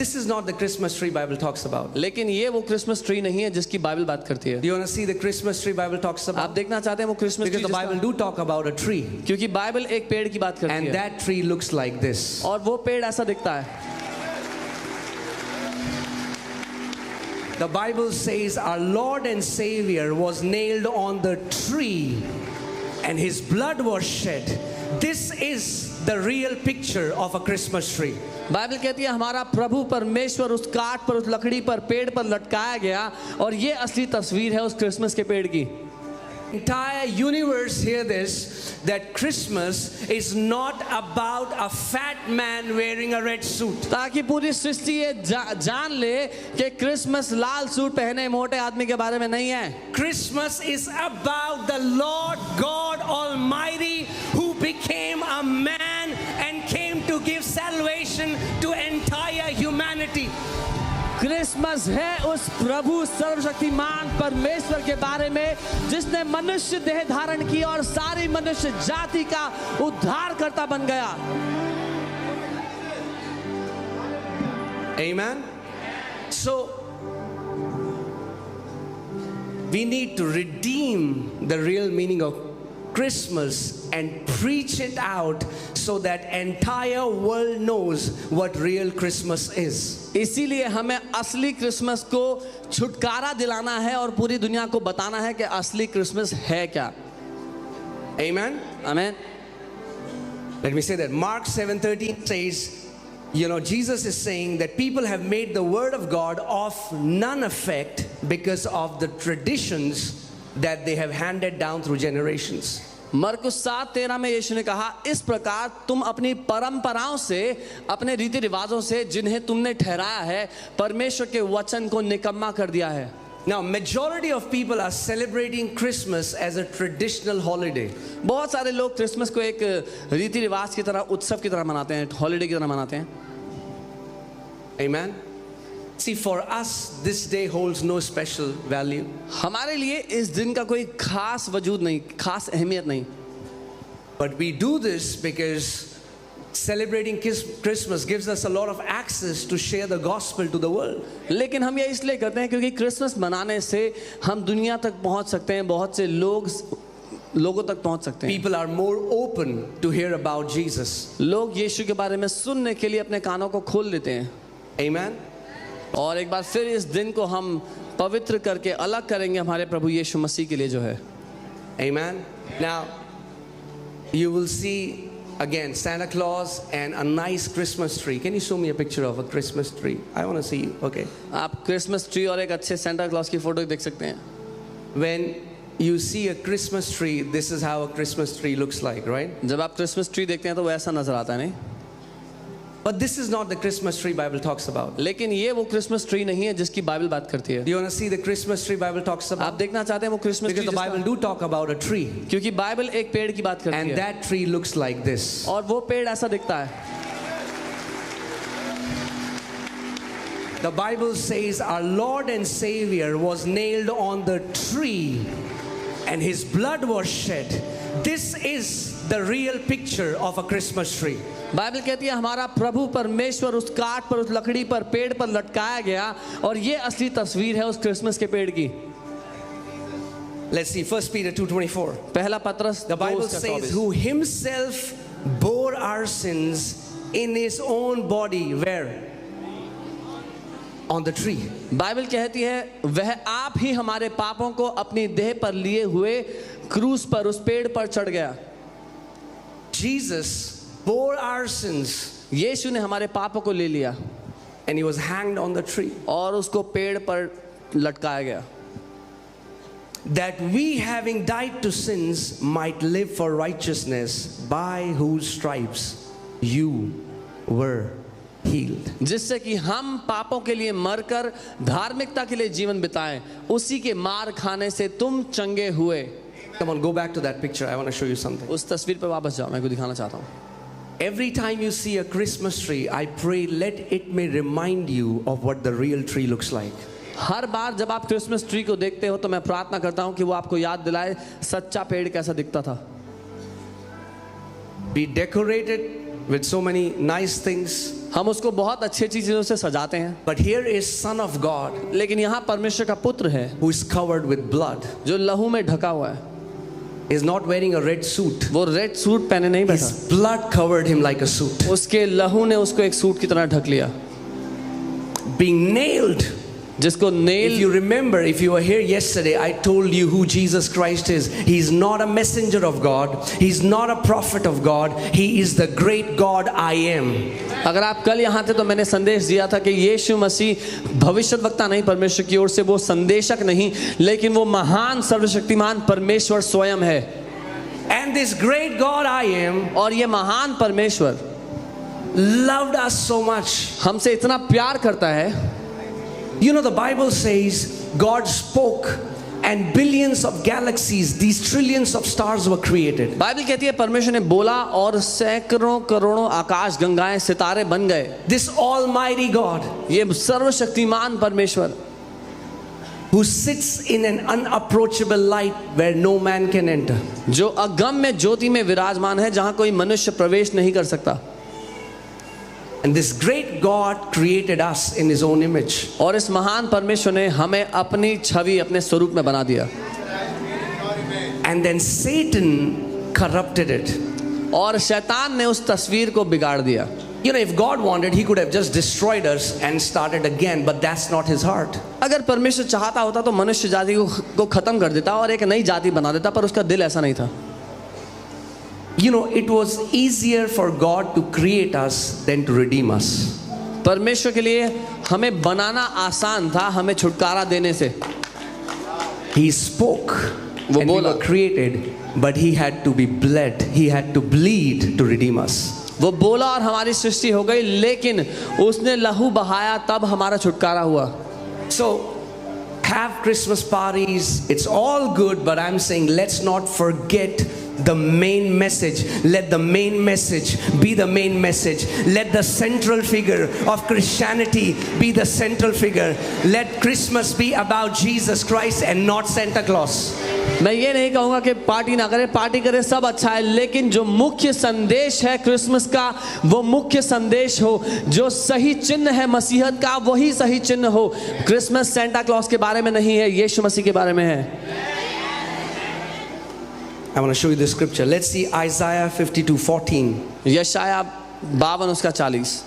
This is not the Christmas tree Bible talks about. लेकिन ये वो क्रिसमस ट्री नहीं है जिसकी बाइबल बात करती है। Do you want to see the Christmas tree Bible talks आप about? देखना चाहते हैं वो Christmas Because the Bible do talk about a tree, क्योंकि बाइबल एक पेड़ की बात करती and है that tree looks like this. और वो पेड़ ऐसा दिखता है। The Bible says our Lord and Savior was nailed on the tree and his blood was shed. This is the real picture of a Christmas tree. Bible कहती है हमारा प्रभु परमेश्वर उस काठ पर, उस लकड़ी पर, पेड़ पर लटकाया गया और ये असली तस्वीर है उस क्रिसमस के पेड़ की। Entire universe hear this, that Christmas is not about a fat man wearing a red suit. ताकि पूरी सृष्टि ये जान ले कि क्रिसमस लाल सूट पहने मोटे आदमी के बारे में नहीं है। Christmas is about the Lord God Almighty who became a man and came to give salvation to entire humanity. Christmas है उस प्रभु सर्वशक्तिमान परमेश्वर के बारे में जिसने मनुष्य देह धारण की और सारी मनुष्य जाति का उद्धारकर्ता बन गया। Amen. So we need to redeem the real meaning of Christmas and preach it out so that entire world knows what real Christmas is. इसीलिए हमें असली क्रिसमस को छुटकारा दिलाना है और पूरी दुनिया को बताना है कि असली क्रिसमस है क्या। Amen. आमीन। Let me say that Mark 7:13 says, Jesus is saying that people have made the word of God of none effect because of the traditions that they have handed down through generations. मरकुस 7:13 में यीशु ने कहा, इस प्रकार तुम अपनी परंपराओं से, अपने रीति रिवाजों से जिन्हें तुमने ठहराया है, परमेश्वर के वचन को निकम्मा कर दिया है। Now, majority of people are celebrating Christmas as a traditional holiday. बहुत सारे लोग क्रिसमस को एक रीति रिवाज की तरह, उत्सव की तरह मनाते हैं, हॉलिडे की तरह मनाते हैं। Amen. See, for us, this day holds no special value. हमारे लिए इस दिन का कोई खास वजूद नहीं, खास अहमियत नहीं। But we do this because celebrating Christmas gives us a lot of access to share the gospel to the world. लेकिन हम ये इसलिए करते हैं क्योंकि क्रिसमस मनाने से हम दुनिया तक पहुंच सकते हैं, बहुत से लोगों तक पहुंच सकते हैं। People are more open to hear about Jesus. लोग यीशु के बारे में सुनने के लिए अपने कानों को खोल लेते हैं। Amen. और एक बार फिर इस दिन को हम पवित्र करके अलग करेंगे हमारे प्रभु यीशु मसीह के लिए जो है। Amen. Now, you will see again Santa Claus and a nice Christmas tree. Can you show me a picture of a Christmas tree? I want to see you. Okay. आप क्रिसमस ट्री और एक अच्छे Santa Claus की photo देख सकते हैं। When you see a Christmas tree, this is how a Christmas tree looks like, right? जब आप क्रिसमस ट्री देखते हैं तो वो ऐसा नजर आता है, नहीं? But this is not the Christmas tree Bible talks about. लेकिन ये वो क्रिसमस ट्री नहीं है जिसकी बाइबल बात करती है। Do you want to see the Christmas tree Bible talks आप about? देखना चाहते हैं वो Christmas Because the Bible do talk about a tree, क्योंकि बाइबल एक पेड़ की बात करती and है that tree looks like this. और वो पेड़ ऐसा दिखता है। The Bible says our Lord and Savior was nailed on the tree and his blood was shed. This is the real picture of a Christmas tree. Bible कहती है हमारा प्रभु परमेश्वर उस काठ पर, उस लकड़ी पर, पेड़ पर लटकाया गया और ये असली तस्वीर है उस क्रिसमस के पेड़ की। Let's see 1 Peter 2:24. पहला पत्रस The Bible 2:24 says who himself bore our sins in his own body. Where? On the tree. Bible कहती है वह आप ही हमारे पापों को अपनी देह पर लिए हुए क्रूस पर, उस पेड़ पर चढ़ गया। Jesus bore our sins यीशु ने हमारे पापों को ले लिया and he was hanged on the tree, और उसको पेड़ पर लटकाया गया, that we having died to sins might live for righteousness, by whose stripes you were healed. जिससे कि हम पापों के लिए मरकर धार्मिकता के लिए जीवन बिताएं, उसी के मार खाने से तुम चंगे हुए। Come on, go back to that picture. I want to show you something. उस तस्वीर पर वापस जाओ, मैं को दिखाना चाहता हूँ। Every time you see a Christmas tree, I pray let it may remind you of what the real tree looks like. हर बार जब आप क्रिसमस ट्री को देखते हो तो मैं प्रार्थना करता हूँ कि वो आपको याद दिलाए सच्चा पेड़ कैसा दिखता था। Be decorated with so many nice things, हम उसको बहुत अच्छी चीजों से सजाते हैं, But here is Son of God लेकिन यहाँ परमेश्वर का पुत्र है who is covered with blood. जो लहू में ढका हुआ है। He is not wearing a red suit. वो रेड सूट पहने नहीं बैठा, His blood covered him like a suit. उसके लहू ने उसको एक सूट की तरह ढक लिया। Being nailed. जिसको If nail, you remember, if you were here yesterday, I told you who Jesus Christ is. He's not a messenger of God. He's not a prophet of God. He is the great God I am. अगर आप कल यहाँ थे तो मैंने संदेश दिया था कि यीशु मसीह भविष्यद्वक्ता नहीं, परमेश्वर की ओर से वो संदेशक नहीं, लेकिन वो महान सर्वशक्तिमान परमेश्वर स्वयं है। And this great God I am और ये महान परमेश्वर loved us so much. हमसे इतना प्यार करता है। You know, the Bible says God spoke and billions of galaxies, these trillions of stars were created. Bible कहती है परमेश्वर ने बोला और सैकड़ों करोड़ों आकाश गंगाएं सितारे बन गए। This almighty God ये सर्वशक्तिमान परमेश्वर who sits in an unapproachable light where no man can enter. जो अगम्य ज्योति में विराजमान है जहां कोई मनुष्य प्रवेश नहीं कर सकता। And this great God created us in His own image. और इस महान परमेश्वर ने हमें अपनी छवि अपने स्वरूप में बना दिया। And then Satan corrupted it. और शैतान ने उस तस्वीर को बिगाड़ दिया। You know, if God wanted, He could have just destroyed us and started again, but that's not His heart. अगर परमेश्वर चाहता होता तो मनुष्य जाति को खत्म कर देता और एक नई जाति बना देता, पर उसका दिल ऐसा नहीं था। You know, it was easier for God to create us than to redeem us. परमेश्वर के लिए हमें बनाना आसान था हमें छुटकारा देने से। He spoke वो and we बोला। were created, but He had to be bled. He had to bleed to redeem us. वो बोला और हमारी सृष्टि हो गई, लेकिन उसने लहू बहाया तब हमारा छुटकारा हुआ। So, have Christmas parties, it's all good, but I'm saying let's not forget the main message. Let the main message be the main message. Let the central figure of Christianity be the central figure. Let Christmas be about Jesus Christ and not Santa Claus. मैं ये नहीं कहूँगा कि party ना करें, party करें, सब अच्छा है, लेकिन जो मुख्य संदेश है क्रिसमस का वो मुख्य संदेश हो। जो सही चिन्ह है मसीहत का वही सही चिन्ह हो। क्रिसमस सेंटा क्लॉज के बारे में नहीं है, यीशु मसीह के बारे में है। I want to show you the scripture. Let's see Isaiah 52:14. यशाया 52 उसका 40।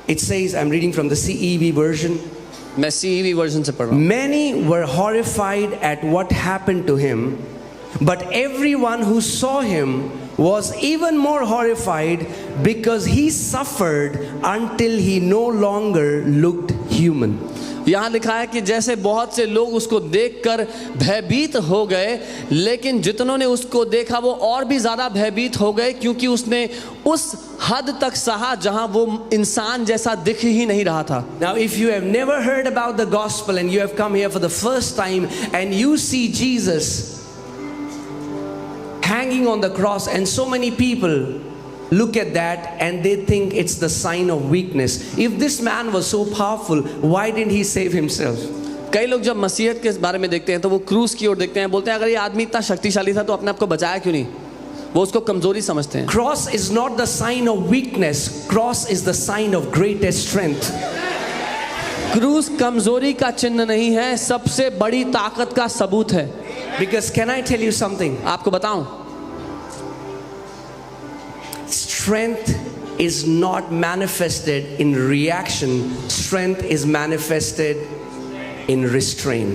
It says, I'm reading from the CEV version. मैं CEV वर्जन से पढ़ रहा हूँ। Many were horrified at what happened to him, but everyone who saw him was even more horrified because he suffered until he no longer looked human. यहाँ लिखा है कि जैसे बहुत से लोग उसको देखकर भयभीत हो गए, लेकिन जितनों ने उसको देखा वो और भी ज़्यादा भयभीत हो गए क्योंकि उसने उस हद तक सहा जहाँ वो इंसान जैसा दिख ही नहीं रहा था। Now, if you have never heard about the gospel and you have come here for the first time and you see Jesus hanging on the cross and so many people look at that and they think it's the sign of weakness. If this man was so powerful, why didn't he save himself? कई लोग जब मसीहत के बारे में देखते हैं तो वो क्रूस की ओर देखते हैं, बोलते हैं अगर ये आदमी इतना शक्तिशाली था तो अपने आप को बचाया क्यों नहीं। वो उसको कमजोरी समझते हैं। Cross is not the sign of weakness. Cross is the sign of greatest strength. क्रूस कमजोरी का चिन्ह नहीं है, सबसे बड़ी ताकत का सबूत है। Because can I tell you something? आपको बताऊं, Strength is not manifested in reaction. Strength is manifested in restraint.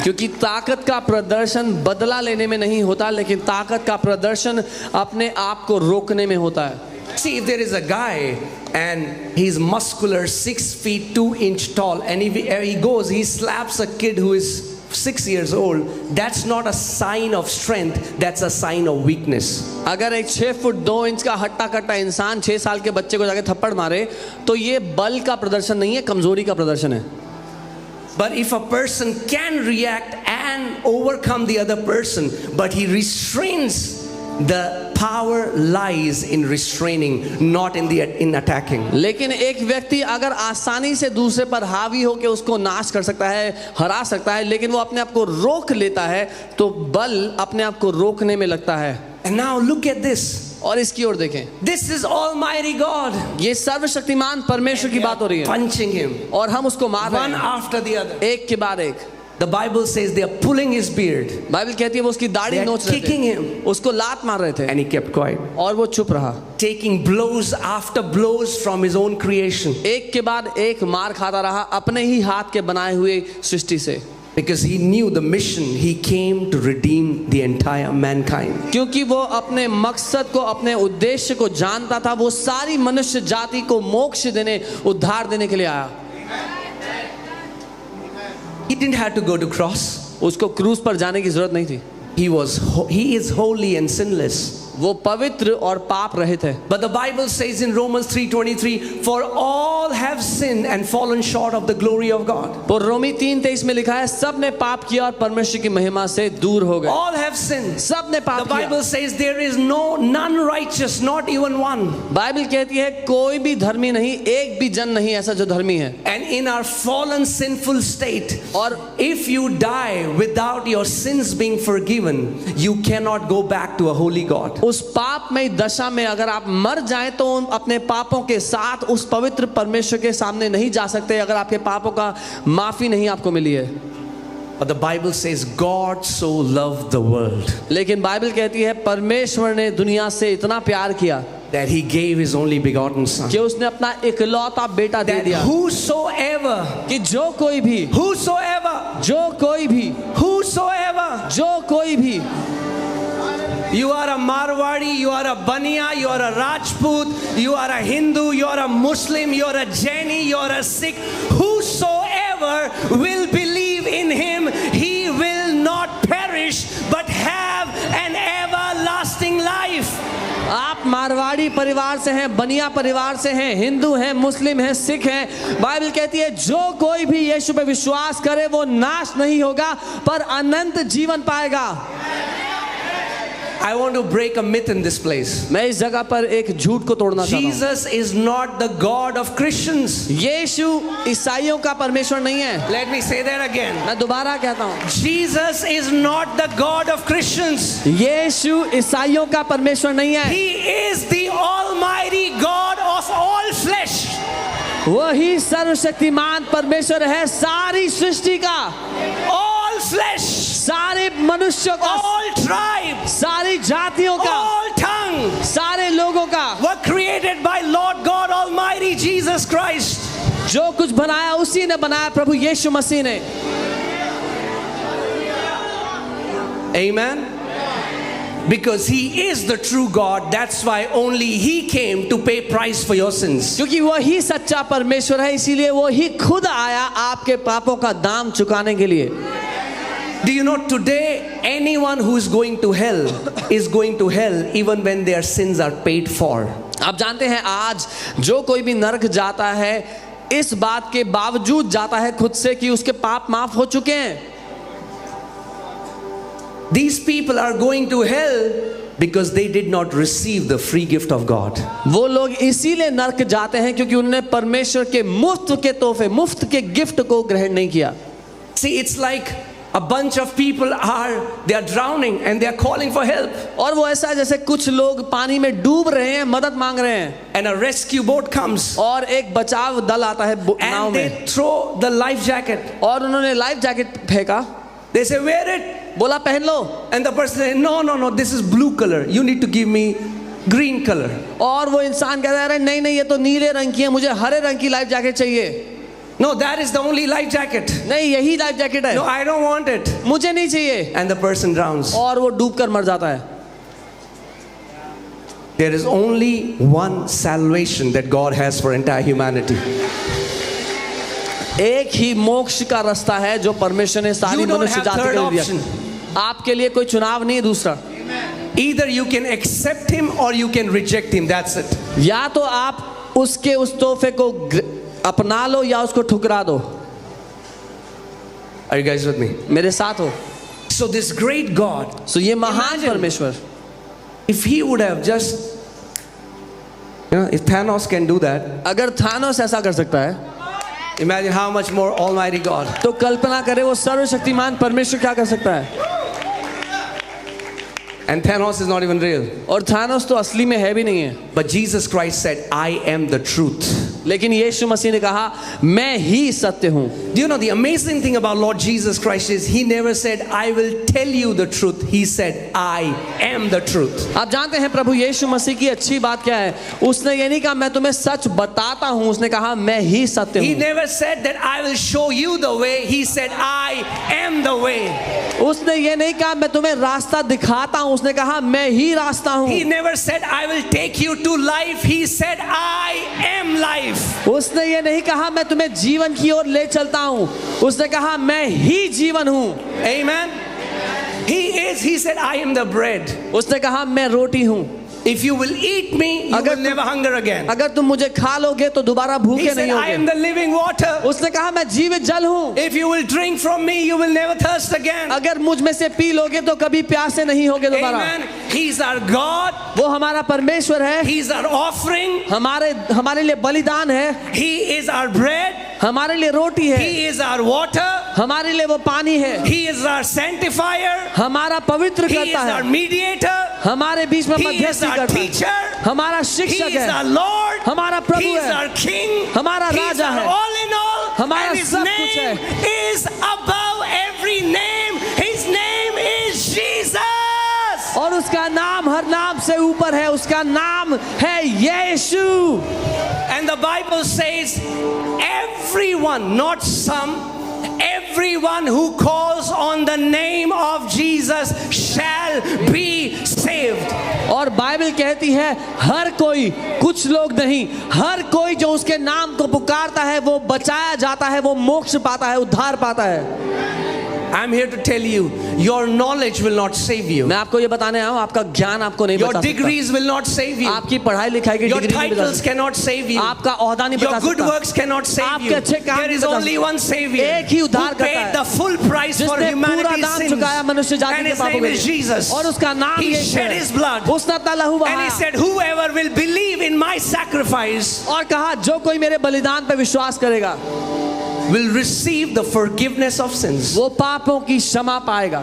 क्योंकि ताकत का प्रदर्शन बदला लेने में नहीं होता, लेकिन ताकत का प्रदर्शन अपने आप को रोकने में होता है। See, if there is a guy and he's muscular, 6 feet 2 inches tall, and if he goes, he slaps a kid who is 6 years old, that's not a sign of strength, that's a sign of weakness. अगर एक 6 foot 2 inch का हट्टा कट्टा इंसान 6 साल के बच्चे को जाके थप्पड़ मारे तो ये बल का प्रदर्शन नहीं है, कमजोरी का प्रदर्शन है। But if a person can react and overcome the other person, but he restrains, the power lies in restraining, not in attacking. लेकिन एक व्यक्ति अगर आसानी से दूसरे पर हावी होकर उसको नाश कर सकता है, हरा सकता है, लेकिन वो अपने आप को रोक लेता है तो बल अपने आप को रोकने में लगता है। And now look at this. और इसकी ओर देखें, This is Almighty God. ये सर्वशक्तिमान परमेश्वर की बात हो रही है Punching him और हम उसको मार रहे one हैं after the other. एक के बाद एक। The Bible says they are pulling his beard Bible कहती है वो उसकी दाढ़ी They are नोच रहे kicking थे, him. उसको लात मार रहे थे and he kept quiet, और वो चुप रहा। taking blows after blows from his own creation एक के बाद एक मार खाता रहा अपने ही हाथ के बनाए हुए सृष्टि से, because he knew the mission. He came to redeem the entire mankind. क्योंकि वो अपने मकसद को, अपने उद्देश्य को जानता था। वो सारी मनुष्य जाति को मोक्ष देने, उद्धार देने के लिए आया। He didn't have to go to cross. उसको क्रूस पर जाने की जरूरत नहीं थी। He is holy and sinless. वो पवित्र और पाप रहित है। But the Bible says in Romans 3:23, for all have sinned and fallen short of the glory of God. और रोमी 3:23 में लिखा है सब ने पाप किया और परमेश्वर की महिमा से दूर हो गए। All have sinned. सब ने The पाप किया। Bible says there is none righteous, not even one. Bible कहती है कोई भी धर्मी नहीं, एक भी जन नहीं ऐसा जो धर्मी है। And in our fallen sinful state, और if you die without your sins being forgiven, you cannot go back to a holy God. उस पापमय दशा में अगर आप मर जाएं तो अपने पापों के साथ उस पवित्र परमेश्वर के सामने नहीं जा सकते अगर आपके पापों का माफी नहीं आपको मिली है। But the Bible says God so loved the world लेकिन बाइबल कहती है परमेश्वर ने दुनिया से इतना प्यार किया that he gave his only begotten son. कि उसने अपना इकलौता बेटा दे That दिया whosoever, कि जो कोई भी, जो कोई भी, you are a Marwadi, you are a Baniya, you are a Rajput, you are a Hindu, you are a Muslim, you are a Jaini, you are a Sikh, whosoever will believe in him, he will not perish but have an everlasting life. आप मारवाड़ी परिवार से हैं, बनिया परिवार से हैं, हिंदू हैं, मुस्लिम हैं, सिख हैं, बाइबल कहती है जो कोई भी यीशु पे विश्वास करे वो नाश नहीं होगा पर अनंत जीवन पाएगा। I want to break a myth in this place. मैं इस जगह पर एक झूठ को तोड़ना चाहता हूँ। Jesus is not the God of Christians. यीशु ईसाइयों का परमेश्वर नहीं है। Let me say that again. मैं दोबारा कहता हूँ, Jesus is not the God of Christians. यीशु ईसाइयों का परमेश्वर नहीं है। He is the Almighty God of all flesh. वही सर्वशक्तिमान परमेश्वर है सारी सृष्टि का, All flesh. सारे मनुष्यों का, All tribes. सारी जातियों का, All tongues सारे लोगों का, were created by Lord God Almighty Jesus Christ. जो कुछ बनाया उसी ने बनाया, प्रभु यीशु मसीह ने। Amen. Because he is the true God, that's why only he came to pay price for your sins. क्योंकि वही सच्चा परमेश्वर है, इसीलिए वो ही खुद आया आपके पापों का दाम चुकाने के लिए। Do you know today anyone who is going to hell is going to hell even when their sins are paid for. आप जानते हैं आज जो कोई भी नरक जाता है इस बात के बावजूद जाता है खुद से कि उसके पाप माफ हो चुके हैं। These people are going to hell because they did not receive the free gift of God. वो लोग इसीलिए नरक जाते हैं क्योंकि उन्होंने परमेश्वर के मुफ्त के तोहफे, मुफ्त के गिफ्ट को ग्रहण नहीं किया। See, it's like a bunch of people they are drowning and they are calling for help. और वो ऐसा है जैसे कुछ लोग पानी में डूब रहे हैं, मदद मांग रहे हैं, And a rescue boat comes और एक बचाव दल आता है नाव and में, they throw the life jacket. और उन्होंने लाइफ जैकेट फेंका, They say, wear it. बोला पहन लो, And the person says, no, this is blue color. You need to give me green color. और वो इंसान कहता है नहीं नहीं ये तो नीले रंग की है, मुझे हरे रंग की लाइफ जैकेट चाहिए। No, that is the only life jacket. नहीं यही लाइफ जैकेट है, No, I don't want it. मुझे नहीं चाहिए, And the person drowns. और वो डूबकर मर जाता है। There is only one salvation that God has for entire humanity. एक ही मोक्ष का रास्ता है जो परमेश्वर ने सारी You don't मनुष्य have जाति third को दिया। option. आपके लिए कोई चुनाव नहीं दूसरा, Either you can accept him or you can reject him. That's it. या तो आप उसके उस तोहफे को अपना लो या उसको ठुकरा दो। Are you guys with me? मेरे साथ हो। So this great God, सो ये महान Imagine. परमेश्वर, if he would have just, if Thanos can do that, अगर थानोस ऐसा कर सकता है imagine how much more Almighty God. तो कल्पना करें वो सर्वशक्तिमान परमेश्वर क्या कर सकता है। And Thanos is not even real. और थानोस तो असली में है भी नहीं है, But Jesus Christ said, I am the truth. लेकिन यीशु मसीह ने कहा मैं ही सत्य हूँ। Do you know the amazing thing about Lord Jesus Christ is he never said, I will tell you the truth. He said, I am the truth. आप जानते हैं प्रभु यीशु मसीह की अच्छी बात क्या है? उसने ये नहीं कहा मैं तुम्हें सच बताता हूँ, उसने कहा मैं ही सत्य He हूँ। never said that I will show you the way. He said, I am the way. उसने ये नहीं कहा मैं तुम्हें रास्ता दिखाता हूँ, उसने कहा मैं ही रास्ता हूँ। He never said, I will take you to life. He said, I am life. उसने ये नहीं कहा मैं तुम्हें जीवन की ओर ले चलता हूँ, उसने कहा मैं ही जीवन हूँ। Amen. He said, I am the bread. उसने कहा मैं रोटी हूँ। If you will eat me, you will never hunger again. अगर तुम मुझे खा लोगे तो दोबारा He भूखे said, नहीं I am होगे। the living water. उसने कहा मैं जीवित जल हूँ। If you will drink from me, you will never thirst again. अगर मुझ में से पी लोगे तो कभी प्यासे नहीं होगे दोबारा। Amen. He's our God. वो हमारा परमेश्वर है, He's our offering. हमारे लिए बलिदान है, He is our bread. हमारे लिए रोटी है, He is our water. हमारे लिए वो पानी है, He is our sanctifier. हमारा पवित्र He is करता our है, mediator. हमारे बीच में He is मध्यस्थी our करता है, teacher. हमारा He शिक्षक is our है, Lord. हमारा He प्रभु is है, our King. हमारा He is राजा our है, all in all. हमारा And His सब कुछ name है। is above every name. His name is Jesus. और उसका नाम हर नाम से ऊपर है, उसका नाम है यीशु। And the Bible says, everyone, not some, everyone who calls on the name of Jesus shall be saved. और बाइबल कहती है हर कोई, कुछ लोग नहीं, हर कोई जो उसके नाम को पुकारता है वो बचाया जाता है, वो मोक्ष पाता है, उद्धार पाता है। I'm here to tell you, your knowledge will not save you. मैं आपको ये बताने आया हूँ, आपका ज्ञान आपको नहीं Your बचा सकता, degrees will not save you. आपकी पढ़ाई लिखाई की Your डिग्री नहीं बचा titles सकती, cannot save you. आपका ओहदा नहीं Your बचा good सकता, works cannot save आपके you. अच्छे काम There नहीं is बचा only सकते। one Savior एक ही who उद्धार करता paid है, the full price for जिसने पूरा humanity's दाम sins. चुकाया मनुष्य जाति And के His पापों name के is लिए, Jesus. और उसका नाम He यीशु shed है। His blood. उसने अपना लहू And He बहाया said, whoever will believe in my sacrifice और कहा जो कोई मेरे बलिदान पे विश्वास करेगा will receive the forgiveness of sins. वो पापों की क्षमा पाएगा,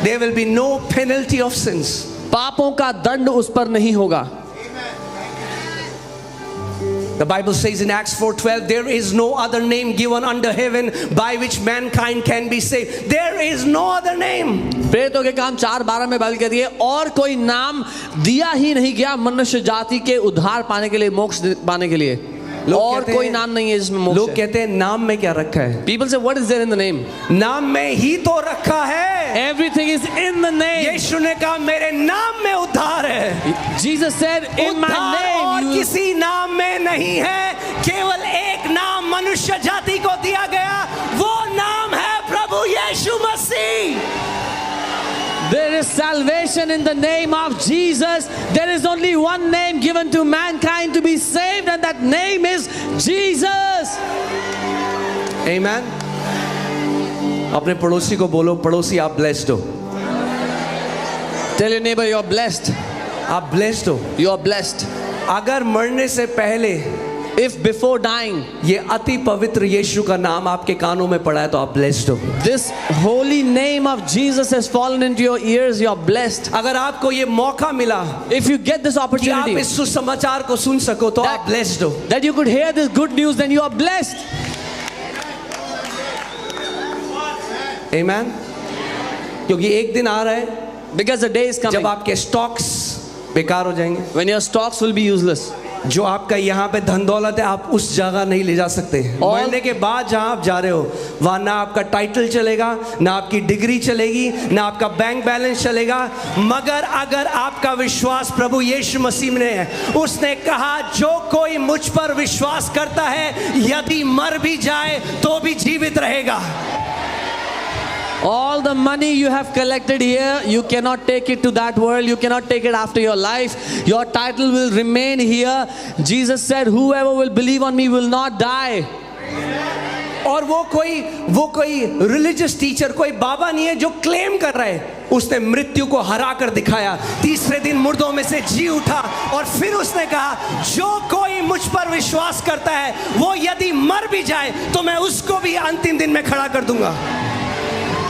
There will be no penalty of sins. पापों का दंड उस पर नहीं होगा। The Bible says in Acts 4:12, there is no other name given under heaven by which mankind can be saved. There is no other name. प्रेरितों के काम 4:12 में बाइबल कहती है और कोई नाम दिया ही नहीं गया मनुष्य जाति के उद्धार पाने के लिए, मोक्ष पाने के लिए, और कोई नाम नहीं है जिसमें मोक्ष लोग है। कहते हैं नाम में क्या रखा है? People say what is there in the name? नाम में ही तो रखा है। Everything is in the name. यीशु ने कहा मेरे नाम में उद्धार है। Jesus said in my उद्धार और name you... किसी नाम में नहीं है, केवल एक नाम मनुष्य जाति को दिया गया, वो नाम है प्रभु यीशु मसीह। There is salvation in the name of Jesus. There is only one name given to mankind to be saved, and that name is Jesus. Amen. अपने पड़ोसी को बोलो, पड़ोसी आप blessed हो। Tell your neighbor you're blessed. आप blessed हो। You're blessed. अगर मरने से पहले If before dying ये अति पवित्र यीशु का नाम आपके कानों में पड़ा है तो आप blessed हो। this holy name of Jesus has fallen into your ears, you're blessed. अगर आपको ये मौका मिला If you get this कि आप opportunity इस सुसमाचार को सुन सको तो आप blessed हो। that you could hear this good news, then you are blessed. Amen. क्योंकि एक दिन आ रहा है Because the day is coming जब आपके स्टॉक्स बेकार हो जाएंगे। when your stocks will be useless. जो आपका यहाँ पे धन दौलत है आप उस जगह नहीं ले जा सकते। मरने के बाद जहाँ आप जा रहे हो वहाँ ना आपका टाइटल चलेगा, ना आपकी डिग्री चलेगी, ना आपका बैंक बैलेंस चलेगा, मगर अगर आपका विश्वास प्रभु यीशु मसीह में है। उसने कहा जो कोई मुझ पर विश्वास करता है यदि मर भी जाए तो भी जीवित रहेगा। All the money you have collected here, you cannot take it to that world. You cannot take it after your life. Your title will remain here. Jesus said, whoever will believe on me will not die. और वो कोई religious teacher, कोई बाबा नहीं है जो claim कर रहा है। उसने मृत्यु को हरा कर दिखाया, तीसरे दिन मुर्दों में से जी उठा और फिर उसने कहा जो कोई मुझ पर विश्वास करता है वो यदि मर भी जाए तो मैं उसको भी अंतिम दिन में खड़ा कर दूंगा।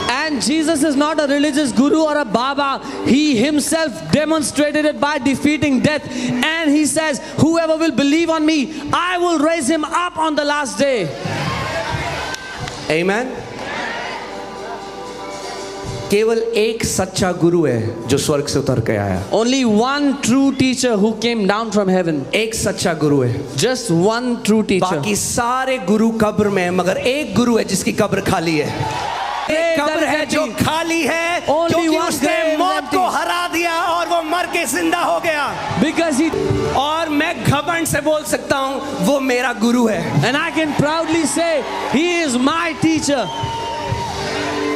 And And Jesus is not a religious guru or a Baba. He himself demonstrated it by defeating death. And he says, whoever will believe on me, I will raise him up on the last day. Amen. केवल एक सच्चा गुरु है जो स्वर्ग से उतर के आया. Only one true teacher who came down from heaven. एक सच्चा गुरु है. Just one true teacher. बाकी सारे गुरु कब्र में हैं, मगर एक गुरु है जिसकी कब्र खाली है. एक कब्र है जो खाली है क्योंकि उसने मौत को हरा दिया और वो मर के जिंदा हो गया. Because he, और मैं घमंड से बोल सकता हूँ वो मेरा गुरु है. and I can proudly say, he is my teacher.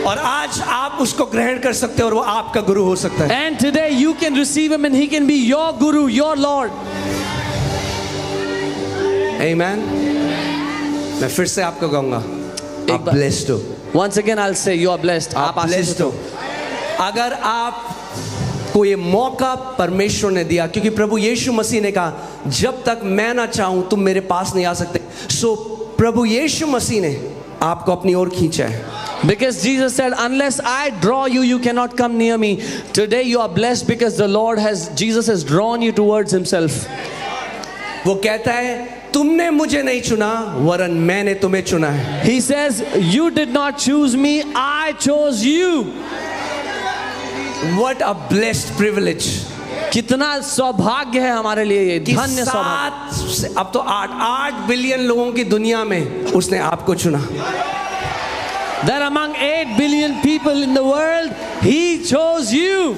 और आज आप उसको ग्रहण कर सकते हो और वो आपका गुरु हो सकता है. And today you can receive him and he can be your guru, your Lord. Amen. मैं फिर से आपको कहूँगा, आप blessed हो. Once again I'll say you are blessed. आप blessed हो. अगर आप को ये मौका परमेश्वर ने दिया, क्योंकि प्रभु यीशु मसीह ने कहा जब तक मैं ना चाहूं तुम मेरे पास नहीं आ सकते. सो प्रभु यीशु मसीह ने आपको अपनी ओर खींचा है. Because Jesus said, unless I draw you, you cannot come near me. Today you are blessed because the Lord Jesus has drawn you towards himself. वो कहता है तुमने मुझे नहीं चुना वरन मैंने तुम्हें चुना है. He says, you did not choose me, I chose you. What a blessed privilege. कितना सौभाग्य है हमारे लिए ये, कि धन्य सौभाग्य. अब तो 8 बिलियन लोगों की दुनिया में उसने आपको चुना. That among 8 billion people in the world, he chose you.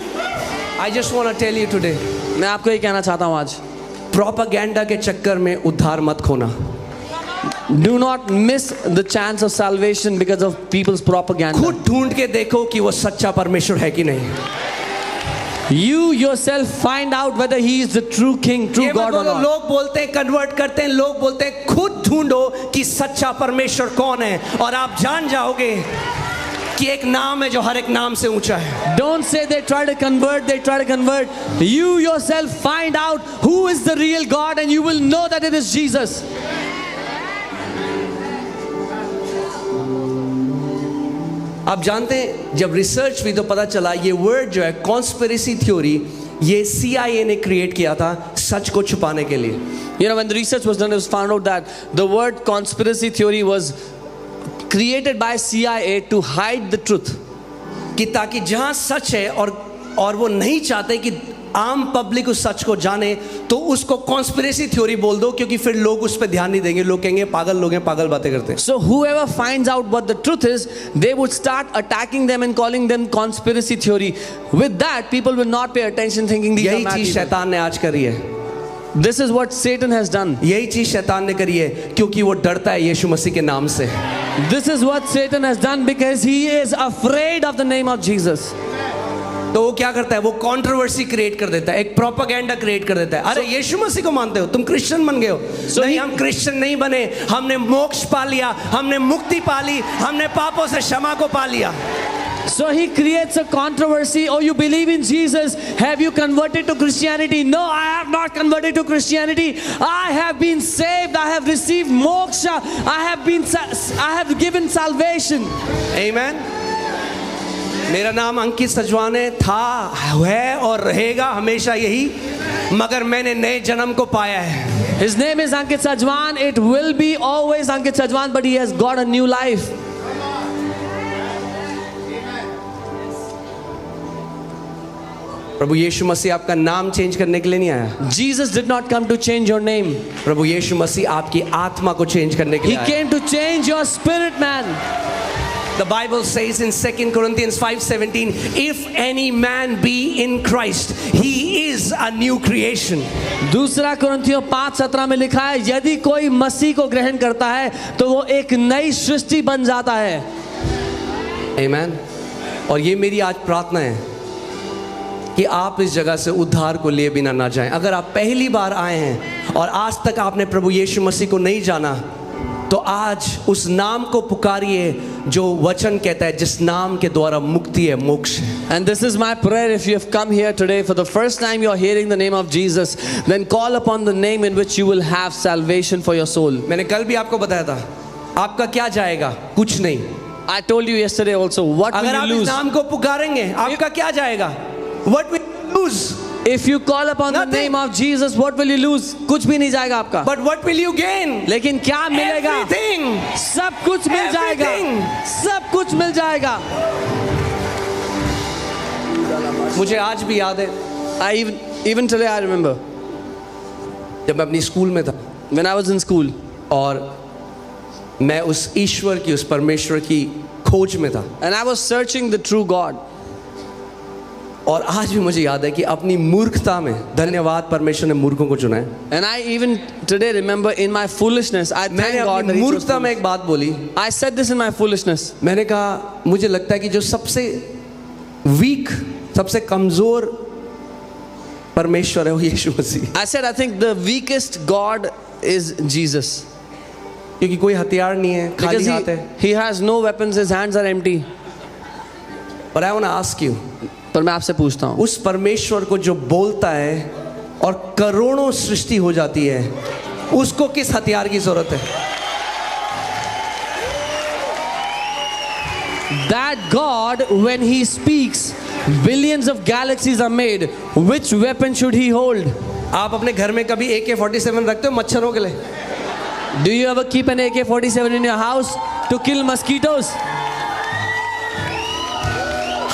I just want to tell you today, मैं आपको ये कहना चाहता हूँ आज, प्रोपेगेंडा के चक्कर में उद्धार मत खोना. do not miss the chance of salvation because of people's propaganda. खुद ढूंढ के देखो कि वो सच्चा परमेश्वर है कि नहीं. You yourself find out whether he is the true king, true God or not. लोग बोलते हैं कन्वर्ट करते हैं, लोग बोलते हैं खुद ढूंढो कि सच्चा परमेश्वर कौन है और आप जान जाओगे कि एक नाम है जो हर एक नाम से ऊंचा है. Don't say they try to convert, they try to convert. You yourself find out who is the real God and you will know that it is Jesus. आप जानते हैं जब रिसर्च हुई तो पता चला ये वर्ड जो है कॉन्स्पिरेसी थ्योरी, ये CIA ने क्रिएट किया था सच को छुपाने के लिए. You know, when the research was done, it was found out that the word conspiracy theory was created by CIA to hide the truth. कि ताकि जहां सच है और वो नहीं चाहते कि आम पब्लिक उस सच को जाने, तो उसको कॉन्स्पिरेसी थ्योरी बोल दो, क्योंकि फिर लोग उस पर ध्यान नहीं देंगे. लोग कहेंगे पागल लोग हैं, पागल बातें करते हैं. So whoever finds out what the truth is, they would start attacking them and calling them conspiracy theory. With that, people will not pay attention, thinking these are यही mad चीज people. शैतान ने आज करी है. This is what Satan has done. यही चीज शैतान ने करी है क्योंकि वो डरता है यीशु मसीह के नाम से. This is what Satan has done because he is afraid of the name of Jesus. तो वो क्या करता है, वो कंट्रोवर्सी क्रिएट कर देता है, एक प्रोपेगेंडा क्रिएट कर देता है. अरे यीशु मसीह को मानते हो, तुम क्रिश्चियन बन गए हो. नहीं, हम क्रिश्चियन नहीं बने, हमने मोक्ष पा लिया, हमने मुक्ति पा ली, हमने पापों से क्षमा को पा लिया. So he creates a controversy. Oh, you believe in Jesus? Have you converted to Christianity? No, I have not converted to Christianity. I have been saved. I have received moksha. I have given salvation. Amen. मेरा नाम अंकित सजवान है, था, है और रहेगा हमेशा यही, मगर मैंने नए जन्म को पाया है. His name is Ankit Sajwan. It will be always Ankit Sajwan, but he has got a new life. प्रभु यीशु मसीह आपका नाम चेंज करने के लिए नहीं आया. Jesus did not come to change your name. प्रभु यीशु मसीह आपकी आत्मा को चेंज करने के He लिए आया. came to change your spirit, man. The Bible says in 2 Corinthians 5:17, if any man be in Christ, he is a new creation. दूसरा कुरिन्थियों 5:17 में लिखा है, यदि कोई मसीह को ग्रहण करता है तो वो एक नई सृष्टि बन जाता है. Amen. और ये मेरी आज प्रार्थना है कि आप इस जगह से उद्धार को लिए बिना ना जाएं. अगर आप पहली बार आए हैं और आज तक आपने प्रभु यीशु मसीह को नहीं जाना, तो आज उस नाम को पुकारिए जो वचन कहता है, जिस नाम के द्वारा मुक्ति है, मोक्ष है. And this is my prayer. If you have come here today for the first time, you are hearing the name of Jesus, then call upon the name in which you will have salvation for your soul. मैंने कल भी आपको बताया था, आपका क्या जाएगा? कुछ नहीं. I told you yesterday also, what will अगर you आप इस lose? नाम को पुकारेंगे आपका क्या जाएगा? What will you lose? If you call upon the Nothing. name of Jesus, what will you lose? कुछ भी नहीं जाएगा आपका. But what will you gain? लेकिन क्या मिलेगा? Everything. सब कुछ मिल जाएगा. Everything. सब कुछ मिल जाएगा. मुझे आज भी याद है Even today I remember जब मैं अपनी स्कूल में था when I was in school और मैं उस ईश्वर की, उस परमेश्वर की खोज में था. and I was searching the true God. और आज भी मुझे याद है कि अपनी मूर्खता में, धन्यवाद परमेश्वर ने मूर्खों को चुना है. And I even today remember in my foolishness, I thank मैंने God that अपनी He chose मूर्खता में me. एक बात बोली. I said this in my foolishness. मैंने कहा मुझे लगता है कि जो सबसे वीक, सबसे कमजोर परमेश्वर है वो यीशु मसीह. I said I think the weakest God is Jesus. क्योंकि कोई हथियार नहीं है, Because खाली हाथ है. he has no weapons, his hands are empty. But I want to ask you, पर मैं आपसे पूछता हूँ, उस परमेश्वर को जो बोलता है और करोड़ों सृष्टि हो जाती है, उसको किस हथियार की जरूरत है? that God when he speaks billions of galaxies are made, which weapon should he hold? आप अपने घर में कभी AK-47 रखते हो मच्छरों के लिए? Do you ever keep an AK-47 in your house to kill mosquitoes?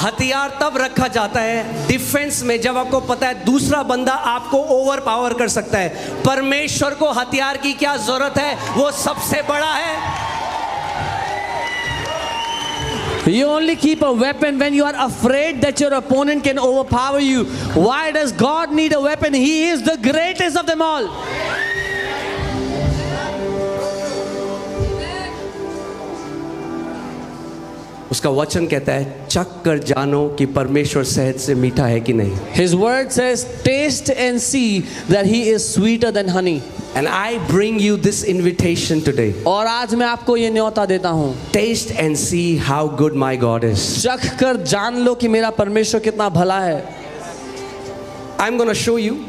हथियार तब रखा जाता है डिफेंस में जब आपको पता है दूसरा बंदा आपको ओवर पावर कर सकता है. परमेश्वर को हथियार की क्या जरूरत है? वो सबसे बड़ा है. You only keep a weapon when you are afraid that your opponent can overpower you. Why does God need a weapon? He is the greatest of them all. उसका वचन कहता है चख कर जानो कि परमेश्वर शहद से मीठा है कि नहीं. His word says, taste and see that he is sweeter than honey. And I bring you this invitation today. और आज मैं आपको ये न्योता देता हूँ. Taste and see how good my God is. चख कर जान लो कि मेरा परमेश्वर कितना भला है. I'm going to show you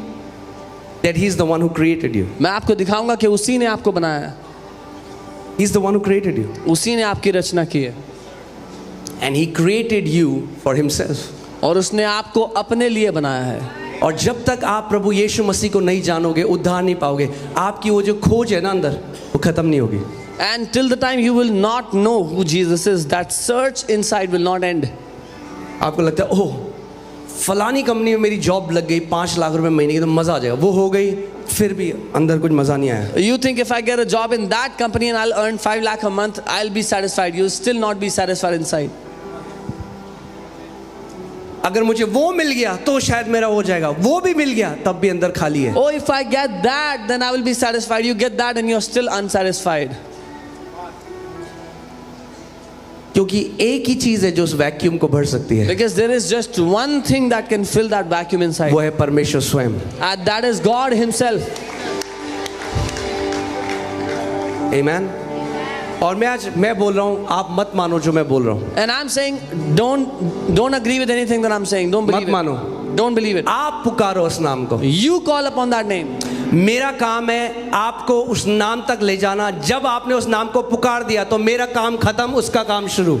that He's the one who created you. मैं आपको दिखाऊंगा कि उसी ने आपको बनाया है. He's the one who created you. उसी ने आपकी रचना की है. And He created you for Himself. और उसने आपको अपने लिए बनाया है. और जब तक आप प्रभु यीशु मसीह को नहीं जानोगे उद्धार नहीं पाओगे. आपकी वो जो खोज है ना अंदर वो खत्म नहीं होगी. And till the time you will not know who Jesus is, that search inside will not end. आपको लगता है ओह फलानी कंपनी में मेरी जॉब लग गई 5 लाख रुपए महीने की तो मजा आ जाएगा. वो हो गई फिर भी अंदर कुछ मजा नहीं आया. You think if I get a job in that company and I'll earn 5 lakh a month, I'll be satisfied. You'll still not be satisfied inside. अगर मुझे वो मिल गया तो शायद मेरा हो जाएगा. वो भी मिल गया तब भी अंदर खाली है. Oh, if I get that, then I will be satisfied. You get that and you're still unsatisfied. क्योंकि एक ही चीज है जो उस वैक्यूम को भर सकती है. Because there is just one thing that can fill that vacuum inside. वो है परमेश्वर स्वयं. And that is God Himself. Amen. और मैं बोल रहा हूँ आप मत मानो जो मैं बोल रहा हूँ. And I'm saying, don't agree with anything that I'm saying. Don't believe मत मानो. it. Don't believe it. आप पुकारो उस नाम को. You call upon that name. मेरा काम है आपको उस नाम तक ले जाना. जब आपने उस नाम को पुकार दिया तो मेरा काम खत्म, उसका काम शुरू.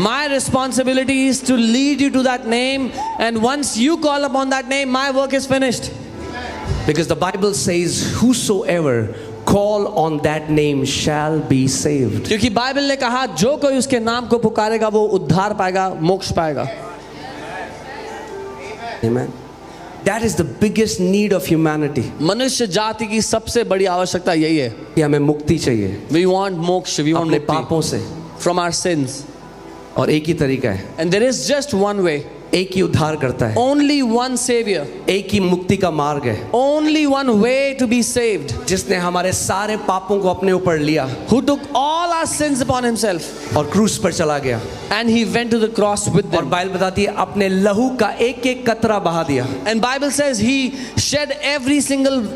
My responsibility is to lead you to that name, and once you call upon that name, my work is finished. Because the Bible says whosoever call on that name shall be saved. क्योंकि Bible ने कहा जो कोई उसके नाम को पुकारेगा वो उद्धार पाएगा, मोक्ष पाएगा. Amen. That is the biggest need of humanity. मनुष्य जाति की सबसे बड़ी आवश्यकता यही है. कि हमें मुक्ति चाहिए We want मोक्ष, we want अपने मुक्ति पापों से. from our sins. और एक ही तरीका है. And there is just one way. एक ही उद्धार करता है. Only one savior. एक ही मुक्ति का मार्ग है. Only one way to be saved. जिसने हमारे सारे पापों को अपने ऊपर लिया Who took all our sins upon himself. और क्रूस पर चला गया. And he went to the cross with और them. बाइबल बताती है अपने लहू का एक एक कतरा बहा दिया. And Bible says he shed every single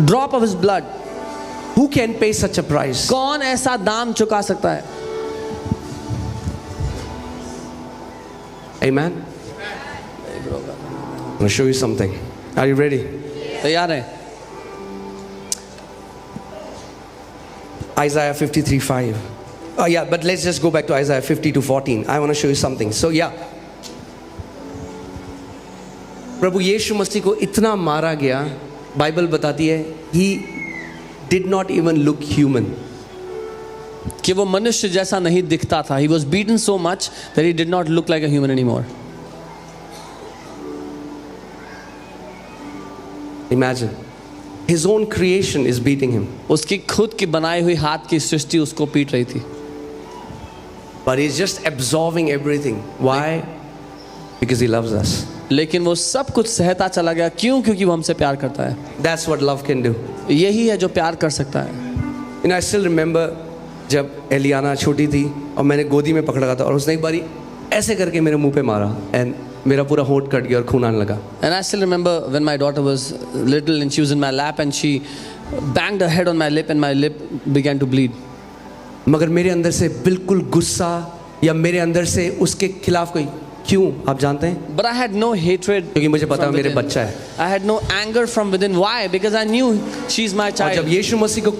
drop of his blood. Who can pay such a price? कौन ऐसा दाम चुका सकता है? Amen. I'm going to show you something. Are you ready? तैयार है? Isaiah 53:5. Yeah, but let's just go back to Isaiah 50-14. I want to show you something. So yeah, प्रभु यीशु मसीह को इतना मारा गया, बाइबल बताती है, he did not even look human. कि वो मनुष्य जैसा नहीं दिखता था. He was beaten so much that he did not look like a human anymore. Imagine, his own creation is beating him, उसकी खुद की बनाई हुई हाथ की सृष्टि उसको पीट रही थी. but he's just absorbing everything. Why? Because he loves us. लेकिन वो सब कुछ सहता चला गया. क्यों? क्योंकि वो हमसे प्यार करता है. That's what love can do. यही है जो प्यार कर सकता है. You know, I still remember जब एलियाना छोटी थी और मैंने गोदी में पकड़ा था और उसने एक बारी ऐसे करके मेरे मुंह पे मारा एंड मेरा पूरा होंठ कट गया और खून आने लगा. And I still remember when my daughter was little and she was in my lap and she banged her head on my lip and my lip began to bleed. मगर मेरे अंदर से बिल्कुल गुस्सा या मेरे अंदर से उसके खिलाफ कोई, क्यों आप जानते हैं? But I had no hatred. क्योंकि मुझे पता है from मेरे within. बच्चा है. I had no anger from within. Why? Because I knew she's my और child. जब यीशु मसीह को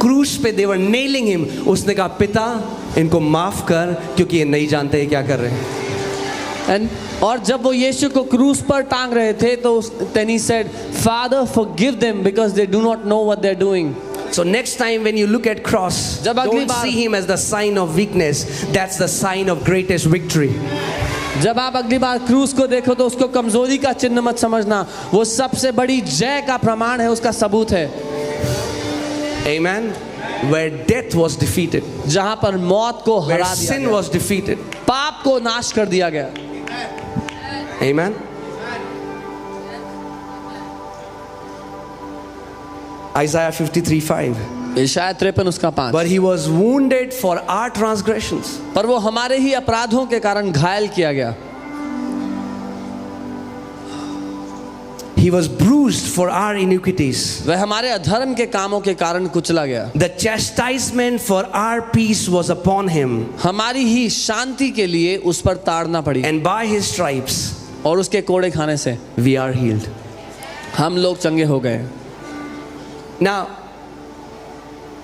क्रूस पे they were nailing him, उसने कहा पिता इनको माफ कर क्योंकि ये नहीं जानते हैं क्या कर रहे हैं. और जब वो यीशु को क्रूस पर टांग रहे थे तो then he said, Father, forgive them because they do not know what they're doing. So next time when you look at cross, जब अगली don't bar- see him as the sign of weakness. That's the sign of greatest victory. जब आप अगली बार क्रूस को देखो तो उसको कमजोरी का चिन्ह मत समझना. वो सबसे बड़ी जय का प्रमाण है, उसका सबूत है. Amen. Where death was defeated, जहां पर मौत को where हरा दिया sin गया, was defeated. पाप को नाश कर दिया गया. Amen. Isaiah 53:5. यशायाह 53 उसका 5. But he was wounded for our transgressions. पर वो हमारे ही अपराधों के कारण घायल किया गया. He was bruised for our iniquities. वह हमारे अधर्म के कामों के कारण कुचला गया. The chastisement for our peace was upon him, हमारी ही शांति के लिए उस पर ताड़ना पड़ी and by his stripes और उसके कोड़े खाने से we are healed. हम लोग चंगे हो गए. Now,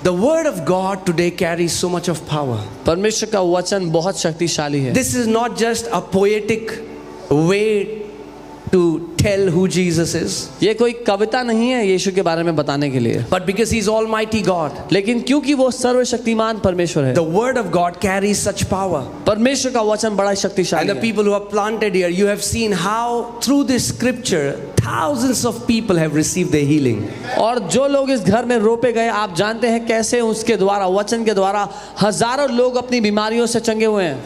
the word of God today carries so much of power. परमेश्वर का वचन बहुत शक्तिशाली है. This is not just a poetic way to tell who Jesus is, ये कोई कविता नहीं है यीशु के बारे में बताने के लिए, but because he's Almighty God, लेकिन क्योंकि वो सर्वशक्तिमान परमेश्वर है. the word of God carries such power. परमेश्वर का वचन बड़ा And शक्तिशाली the है. people who are planted here, you have seen how through this scripture, thousands of people have received their healing. और जो लोग इस घर में रोपे गए, आप जानते हैं कैसे उसके द्वारा, वचन के द्वारा हजारों लोग अपनी बीमारियों से चंगे हुए हैं.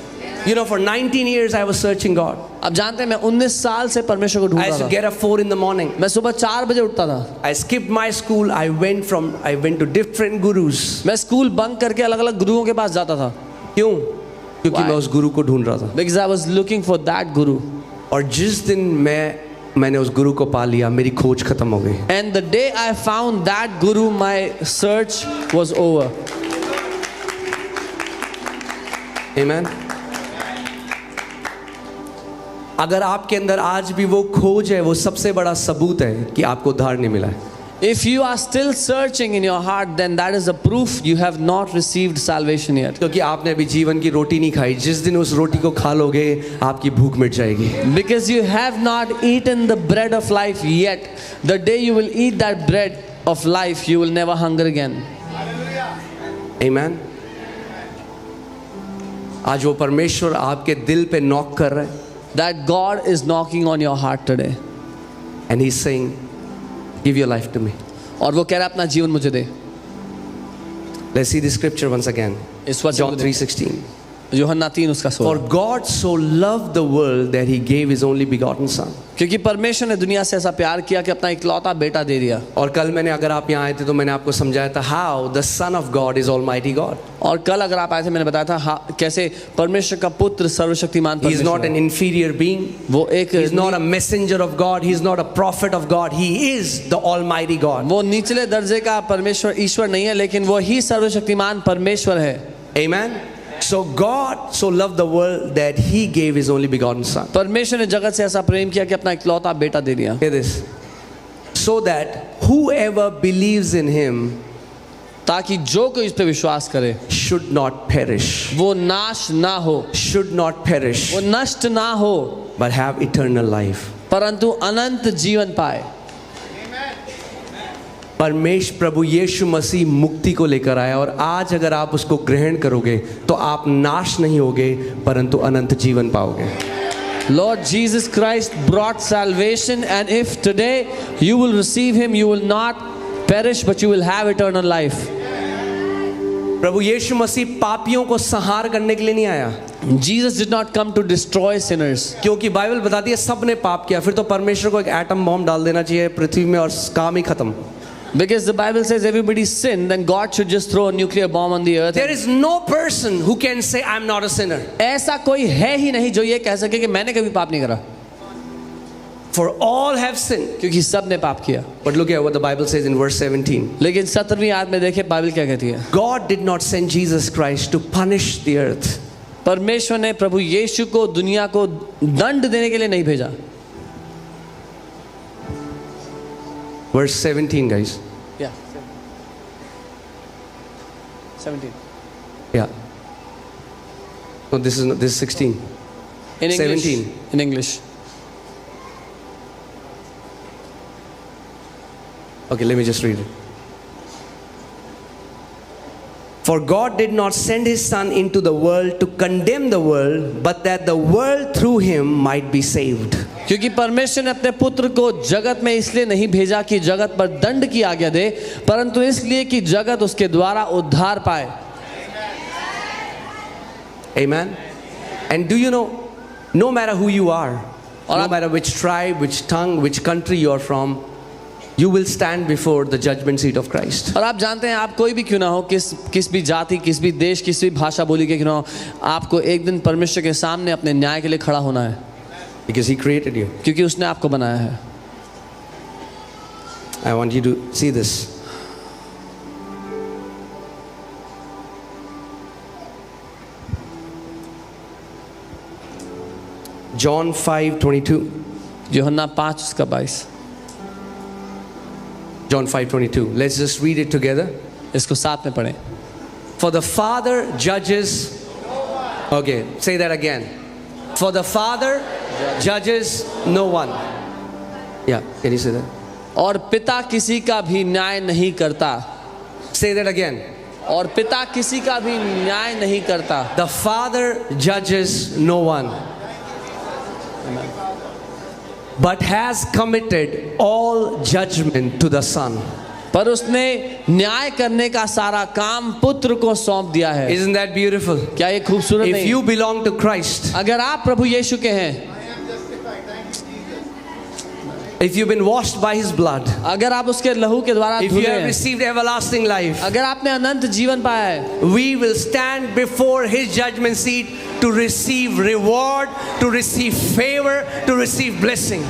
You know, for 19 years I was searching God. अब जानते हैं मैं 19 साल से परमेश्वर को ढूंढ I रहा used to था. get up 4 in the morning. मैं सुबह 4 बजे उठता था. I skipped my school. I went to different gurus. मैं स्कूल बंक करके अलग अलग गुरुओं के पास जाता था. क्यों? क्योंकि Why? मैं उस गुरु को ढूंढ रहा था. Because I was looking for that guru. और जिस दिन मैंने उस गुरु को पा लिया, मेरी खोज खत्म हो गई. And the day I found that guru, my search was over. Amen. अगर आपके अंदर आज भी वो खोज है, वो सबसे बड़ा सबूत है कि आपको उद्धार नहीं मिला है. If you are still searching in your heart, then that is a proof you have not received salvation yet. क्योंकि आपने अभी जीवन की रोटी नहीं खाई. जिस दिन उस रोटी को खा लोगे, आपकी भूख मिट जाएगी. Because you have not eaten the bread of life yet. The day you will eat that bread of life, you will never hunger again. Amen. आज वो परमेश्वर आपके दिल पे नॉक कर रहा है. That God is knocking on your heart today. And he's saying, give your life to me. और वो कह रहा है अपना जीवन मुझे दे. Let's see the scripture once again. इस वचन John को देखें. 3:16. यूहन्ना 3 उसका 16. For God so loved the world that he gave his only begotten son. क्योंकि परमेश्वर ने दुनिया से ऐसा प्यार किया कि अपना इकलौता बेटा दे दिया. और कल मैंने, अगर आप यहाँ आए थे तो मैंने आपको समझाया था how the son of God is almighty God. और कल अगर आप आए थे मैंने बताया था कैसे परमेश्वर का पुत्र सर्वशक्तिमान He is not परमेश्वर an है. inferior being. वो एक He is not a messenger of God. He is not a prophet of God. He is the almighty God. वो निचले दर्जे का परमेश्वर ईश्वर नहीं है, लेकिन वो ही सर्वशक्तिमान परमेश्वर है. Amen. So God so loved the world that he gave his only begotten son. परमेश्वर ने जगत से ऐसा प्रेम किया कि अपना इकलौता बेटा दे दिया. Hear this. So that whoever believes in him ताकि जो कोई इस पे विश्वास करे should not perish, वो नाश ना हो, should not perish, वो नष्ट ना हो, but have eternal life. परंतु अनंत जीवन पाए। परमेश्वर प्रभु यीशु मसीह मुक्ति को लेकर आया, और आज अगर आप उसको ग्रहण करोगे तो आप नाश नहीं होगे परंतु अनंत जीवन पाओगे। Lord Jesus Christ brought salvation, and if today you will receive him, you will not perish but you will have eternal life. प्रभु यीशु मसीह पापियों को संहार करने के लिए नहीं आया, Jesus did not come to destroy sinners, क्योंकि बाइबल बताती है सबने पाप किया, फिर तो परमेश्वर को एक एटम बॉम्ब डाल देना चाहिए पृथ्वी में और काम ही खत्म। because the Bible says everybody sinned, then God should just throw a nuclear bomb on the earth. There is no person who can say I'm not a sinner. ऐसा कोई है ही नहीं जो ये कह सके कि मैंने कभी पाप नहीं करा, For all have sinned. क्योंकि सब ने पाप किया। But look at what the Bible says in verse 17. लेकिन 17वीं आयत में देखें बाइबल क्या कहती है। God did not send Jesus Christ to punish the earth. परमेश्वर ने प्रभु यीशु को दुनिया को दंड देने के लिए नहीं भेजा। Verse 17, guys. Yeah. 17. Yeah. No, this is 16. In English. 17. In English. Okay, let me just read it. For God did not send his Son into the world to condemn the world, but that the world through him might be saved. क्योंकि परमेश्वर ने अपने पुत्र को जगत में इसलिए नहीं भेजा कि जगत पर दंड की आज्ञा दे, परंतु इसलिए कि जगत उसके द्वारा उद्धार पाए। Amen. And do you know, no matter who you are, और no आप- matter which tribe, which tongue, which country you are from, you will stand before the judgment seat of Christ. और आप जानते हैं आप कोई भी क्यों ना हो, किस भी जाति, किस भी देश, किस भी भाषा बोली के क्यों ना हो, आपको एक दिन परमेश्वर के सामने अपने न्याय के लिए खड़ा होना है, Because he created you. क्योंकि उसने आपको बनाया है। I want you to see this. John 5:22. यूहन्ना 5 उसका 22। John 5:22. Let's just read it together. इसको साथ में पढ़ें। For the Father judges. Okay, say that again. For the Father judges no one. Yeah, can you say that? और पिता किसी का भी न्याय नहीं करता, Say that again. और पिता किसी का भी न्याय नहीं करता। The Father judges no one, but has committed all judgment to the Son. पर उसने न्याय करने का सारा काम पुत्र को सौंप दिया है। Isn't that beautiful? क्या ये खूबसूरत If नहीं? you belong to Christ, अगर आप प्रभु यीशु के हैं, if you've been washed by His blood, अगर आप उसके लहू के द्वारा if you धुले have हैं, received everlasting life, अगर आपने अनंत जीवन पाया है, we will stand before His judgment seat to receive reward, to receive favor, to receive blessing.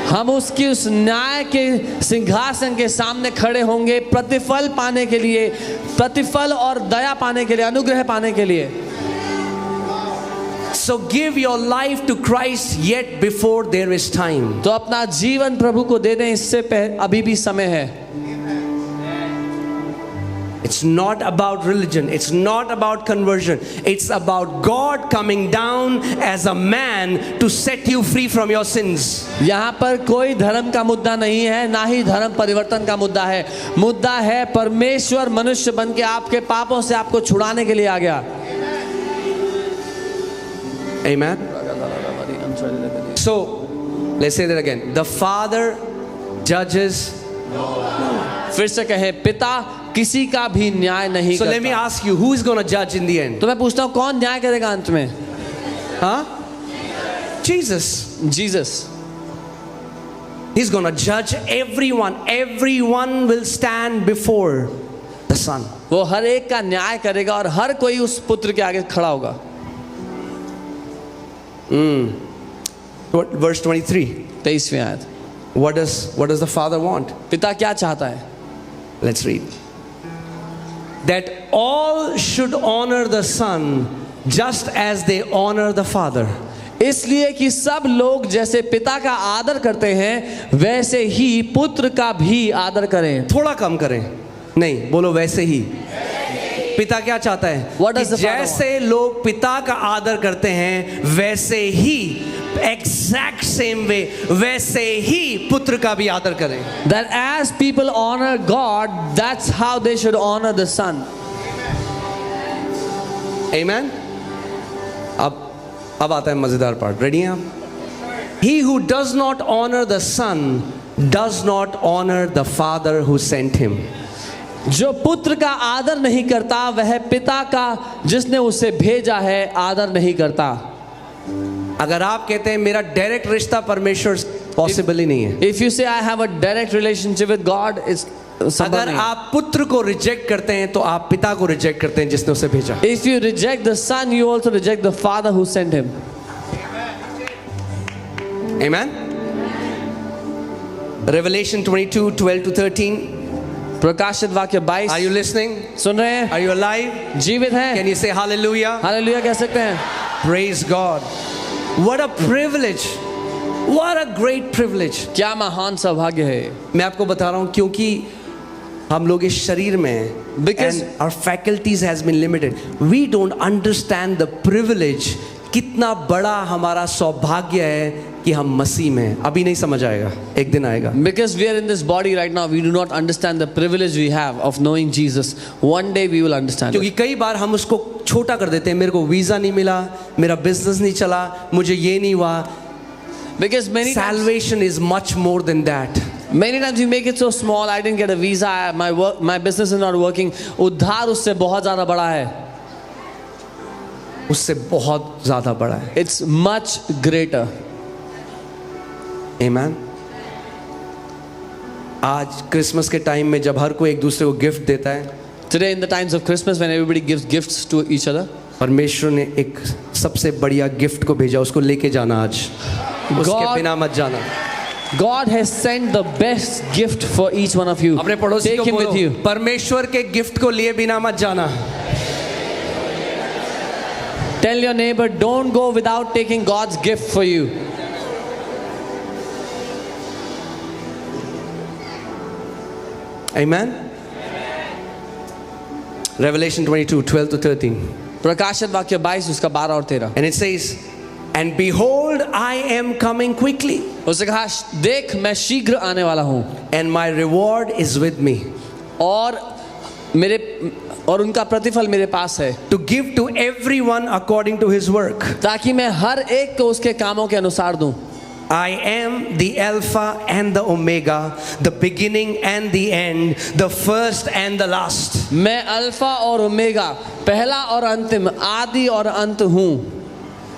हम उसकी उस न्याय के सिंहासन के सामने खड़े होंगे प्रतिफल पाने के लिए, प्रतिफल और दया पाने के लिए, अनुग्रह पाने के लिए। So give your life to Christ yet before there is time. तो अपना जीवन प्रभु को दे दें, इससे अभी भी समय है। It's not about religion. It's not about conversion. It's about God coming down as a man to set you free from your sins. यहाँ पर कोई धर्म का मुद्दा नहीं है, ना ही धर्म परिवर्तन का मुद्दा है। मुद्दा है परमेश्वर मनुष्य बन के आपके पापों से आपको छुड़ाने के लिए आ गया। Amen. So, let's say that again. The Father judges. फिर से कहें, पिता किसी का भी न्याय नहीं So let me करता। ask you, who is going to judge in the end? तो मैं पूछता हूँ कौन न्याय करेगा अंत में? Huh? Jesus. Jesus. He's going to judge everyone. Everyone will stand before the Son. वो हर एक का न्याय करेगा और हर कोई उस पुत्र के आगे खड़ा होगा। Verse 23. 23वीं आयत। What does the Father want? पिता क्या चाहता है? Let's read. That all should honor the Son just as they honor the Father. इसलिए कि सब लोग जैसे पिता का आदर करते हैं वैसे ही पुत्र का भी आदर करें। थोड़ा कम करें, नहीं, बोलो वैसे ही। पिता क्या चाहता है? What does कि the Father जैसे लोग पिता का आदर करते हैं वैसे ही, एग्जैक्ट सेम वे, वैसे ही पुत्र का भी आदर करें। That as people honor God, that's how they should honor the Son. Amen? अब आता है मजेदार पार्ट। रेडी हैं आप? He who does not honor the Son does not honor the Father who sent him. जो पुत्र का आदर नहीं करता वह पिता का जिसने उसे भेजा है आदर नहीं करता। अगर आप कहते हैं मेरा डायरेक्ट रिश्ता परमेश्वर, पॉसिबल ही नहीं है। If you say I have a direct relationship with God, it's संभव अगर नहीं। आप पुत्र को रिजेक्ट करते हैं तो आप पिता को रिजेक्ट करते हैं जिसने उसे भेजा। If you reject the Son, you also reject the Father who sent him. Amen? Revelation 22:12-13. प्रकाशित वाक्य 22। Are you listening? सुन रहे हैं? Are you alive? जीवित हैं? Can you say hallelujah? Hallelujah कह सकते हैं? Praise God. What a privilege. What a great privilege. क्या महान सौभाग्य है। मैं आपको बता रहा हूं क्योंकि हम लोग इस शरीर में हैं, Because- and our faculties has been limited. We don't understand the privilege. कितना बड़ा हमारा सौभाग्य है कि हम मसीह में हैं। अभी नहीं समझ आएगा, एक दिन आएगा। Because we are in this body right now, we do not understand the privilege we have of knowing Jesus. One day we will understand क्योंकि it. कई बार हम उसको छोटा कर देते हैं। मेरे को वीजा नहीं मिला, मेरा बिजनेस नहीं चला, मुझे ये नहीं हुआ। Because many times Salvation is much more than that. we make it so small. I didn't get a visa. My business is not working. उद्धार उससे बहुत ज़्यादा बड़ा है. उससे बहुत ज्यादा बड़ा है। It's much greater. Amen. आज क्रिसमस के टाइम में जब हर कोई एक दूसरे को गिफ्ट देता है, Today in the times of Christmas when everybody gives gifts to each other, परमेश्वर ने एक सबसे बढ़िया गिफ्ट को भेजा, उसको लेके जाना आज, उसके God- बिना मत जाना। God has sent the best gift for each one of you. अपने पड़ोसी Take को him with you. बोलो, परमेश्वर के गिफ्ट को लिए बिना मत जाना। Tell your neighbor, don't go without taking God's gift for you. Amen. Revelation 22:12-13. प्रकाशित वाक्य 22 उसका 12 और 13। And it says, and behold, I am coming quickly, उसने कहा देख मैं शीघ्र आने वाला हूँ and my reward is with me, और उनका प्रतिफल मेरे पास है to give to everyone according to his work. ताकि मैं हर एक को उसके कामों के अनुसार दूं। I am the Alpha and the Omega, the beginning and the end, the first and the last. मैं अल्फा और ओमेगा, पहला और अंतिम, आदि और अंत हूँ।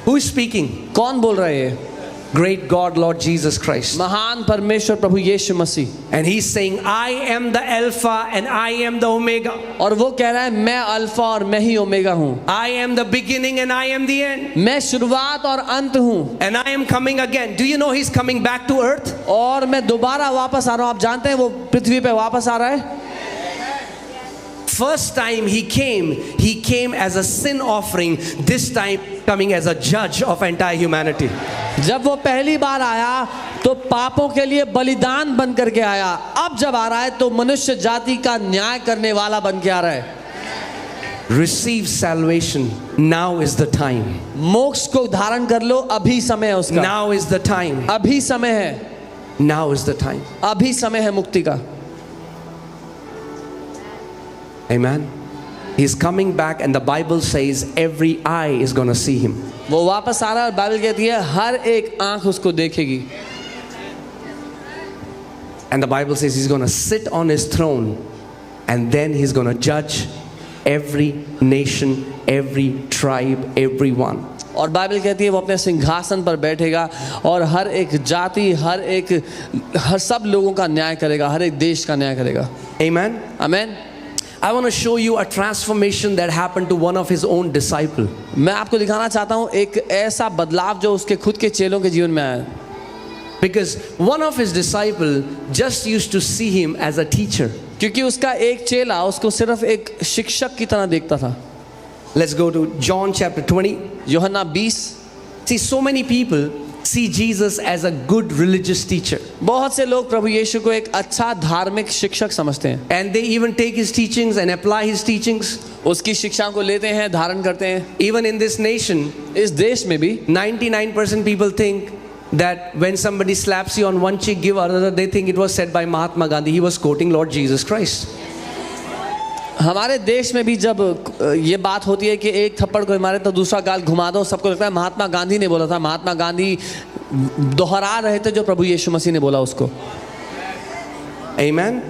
Who is speaking? कौन बोल रहे हैं? Great God, Lord Jesus Christ. महान परमेश्वर प्रभु यीशु मसीह। And he's saying, I am the Alpha and I am the Omega. और वो कह रहा है मैं अल्फा और मैं ही ओमेगा हूँ। I am the beginning and I am the end. मैं शुरुआत और अंत हूँ। And I am coming again. Do you know he's coming back to earth? और मैं दोबारा वापस आ रहा हूँ। आप जानते हैं वो पृथ्वी पे वापस आ रहा है। First time he came as a sin offering. This time coming as a judge of entire humanity. जब वो पहली बार आया तो पापों के लिए बलिदान बन करके आया। अब जब आ रहा है तो मनुष्य जाति का न्याय करने वाला बन के आ रहा है। Receive salvation. Now is the time. मोक्ष को धारण कर लो, अभी समय है उसका। Now is the time. अभी समय है। Now is the time. अभी समय है मुक्ति का। Amen. He's coming back and the Bible says every eye is going to see him. वो वापस आ रहा है और बाइबल कहती है हर एक आंख उसको देखेगी। And the Bible says he's going to sit on his throne and then he's going to judge every nation, every tribe, everyone. और बाइबल कहती है वो अपने सिंहासन पर बैठेगा और हर एक जाति, हर सब लोगों का न्याय करेगा, हर एक देश का न्याय करेगा। Amen. आमीन। I want to show you a transformation that happened to one of his own disciples. मैं आपको दिखाना चाहता हूँ एक ऐसा बदलाव जो उसके खुद के चेलों के जीवन में आया। Because one of his disciples just used to see him as a teacher. क्योंकि उसका एक चेला उसको सिर्फ एक शिक्षक की तरह देखता था। Let's go to John chapter 20. यूहन्ना 20। See, so many people see Jesus as a good religious teacher. बहुत से लोग प्रभु यीशु को एक अच्छा धार्मिक शिक्षक समझते हैं, And they even take his teachings and apply his teachings. उसकी शिक्षा को लेते हैं, धारण करते हैं. Even in this nation, इस देश में भी 99% people think that when somebody slaps you on one cheek, give another, they think it was said by Mahatma Gandhi. He was quoting Lord Jesus Christ. हमारे देश में भी जब ये बात होती है कि एक थप्पड़ कोई मारे तो दूसरा गाल घुमा दो, सबको लगता है महात्मा गांधी ने बोला था. महात्मा गांधी दोहरा रहे थे जो प्रभु यीशु मसीह ने बोला उसको. Amen.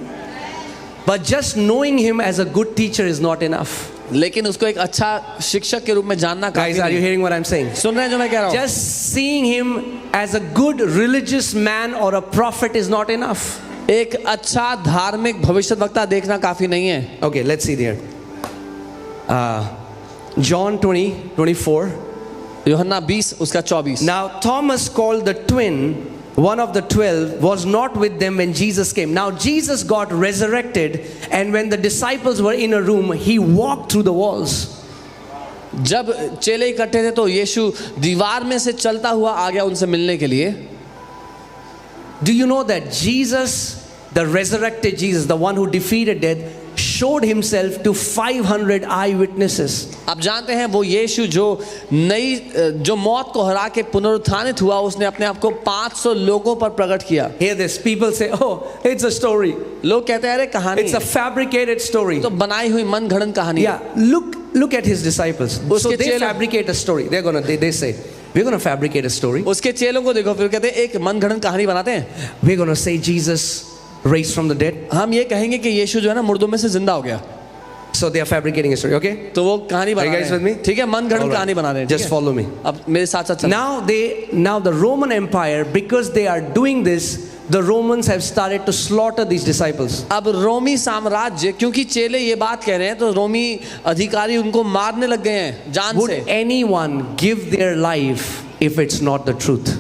But just knowing him as a good teacher is not enough. लेकिन उसको एक अच्छा शिक्षक के रूप में जानना काफी Guys, are you नहीं. hearing what I'm saying? सुन रहे हैं जो मैं कह रहा हूँ? Just seeing him as a good religious man or a prophet is not enough. एक अच्छा धार्मिक भविष्यवक्ता देखना काफी नहीं है. Okay, let's see there. John 20:24. यूहन्ना 20 उसका 24. Now Thomas, called the twin, one of the 12, was not with them when Jesus came. Now Jesus got resurrected, and when the disciples were in a room, he walked through the walls. जब चेले इकट्ठे थे तो यीशु दीवार में से चलता हुआ आ गया उनसे मिलने के लिए. Do you know that Jesus, the resurrected Jesus, the one who defeated death, showed himself to 500 eyewitnesses? आप जानते हैं वो यीशु जो मौत को हरा के पुनरुत्थानित हुआ, उसने अपने आप को 500 लोगों पर प्रकट किया. Hear this, people say, oh, it's a story. लोग कहते हैं अरे कहानी It's a fabricated story. तो बनाई हुई मन घड़न कहानी. Yeah, look at his disciples. So उसके they चेले- fabricate a story. They say, we're going to fabricate a story. उसके चेलों को देखो, फिर कहते हैं एक मन घड़न कहानी बनाते हैं. We're going to say Jesus raised from the dead. हम ये कहेंगे कि यीशु जो है ना मुर्दों में से जिंदा हो गया. So they are fabricating a story, okay? तो वो कहानी बना Are you रहे guys हैं. with me? ठीक है, मन घड़न All right. कहानी बना रहे हैं. Just ठीक है? follow me. अब मेरे साथ साथ चलो. Now the Roman Empire, because they are doing this, the Romans have started to slaughter these disciples. अब रोमी साम्राज्य, क्योंकि चेले ये बात कह रहे हैं तो रोमी अधिकारी उनको मारने लग गए हैं जान Would से. anyone give their life if it's not the truth?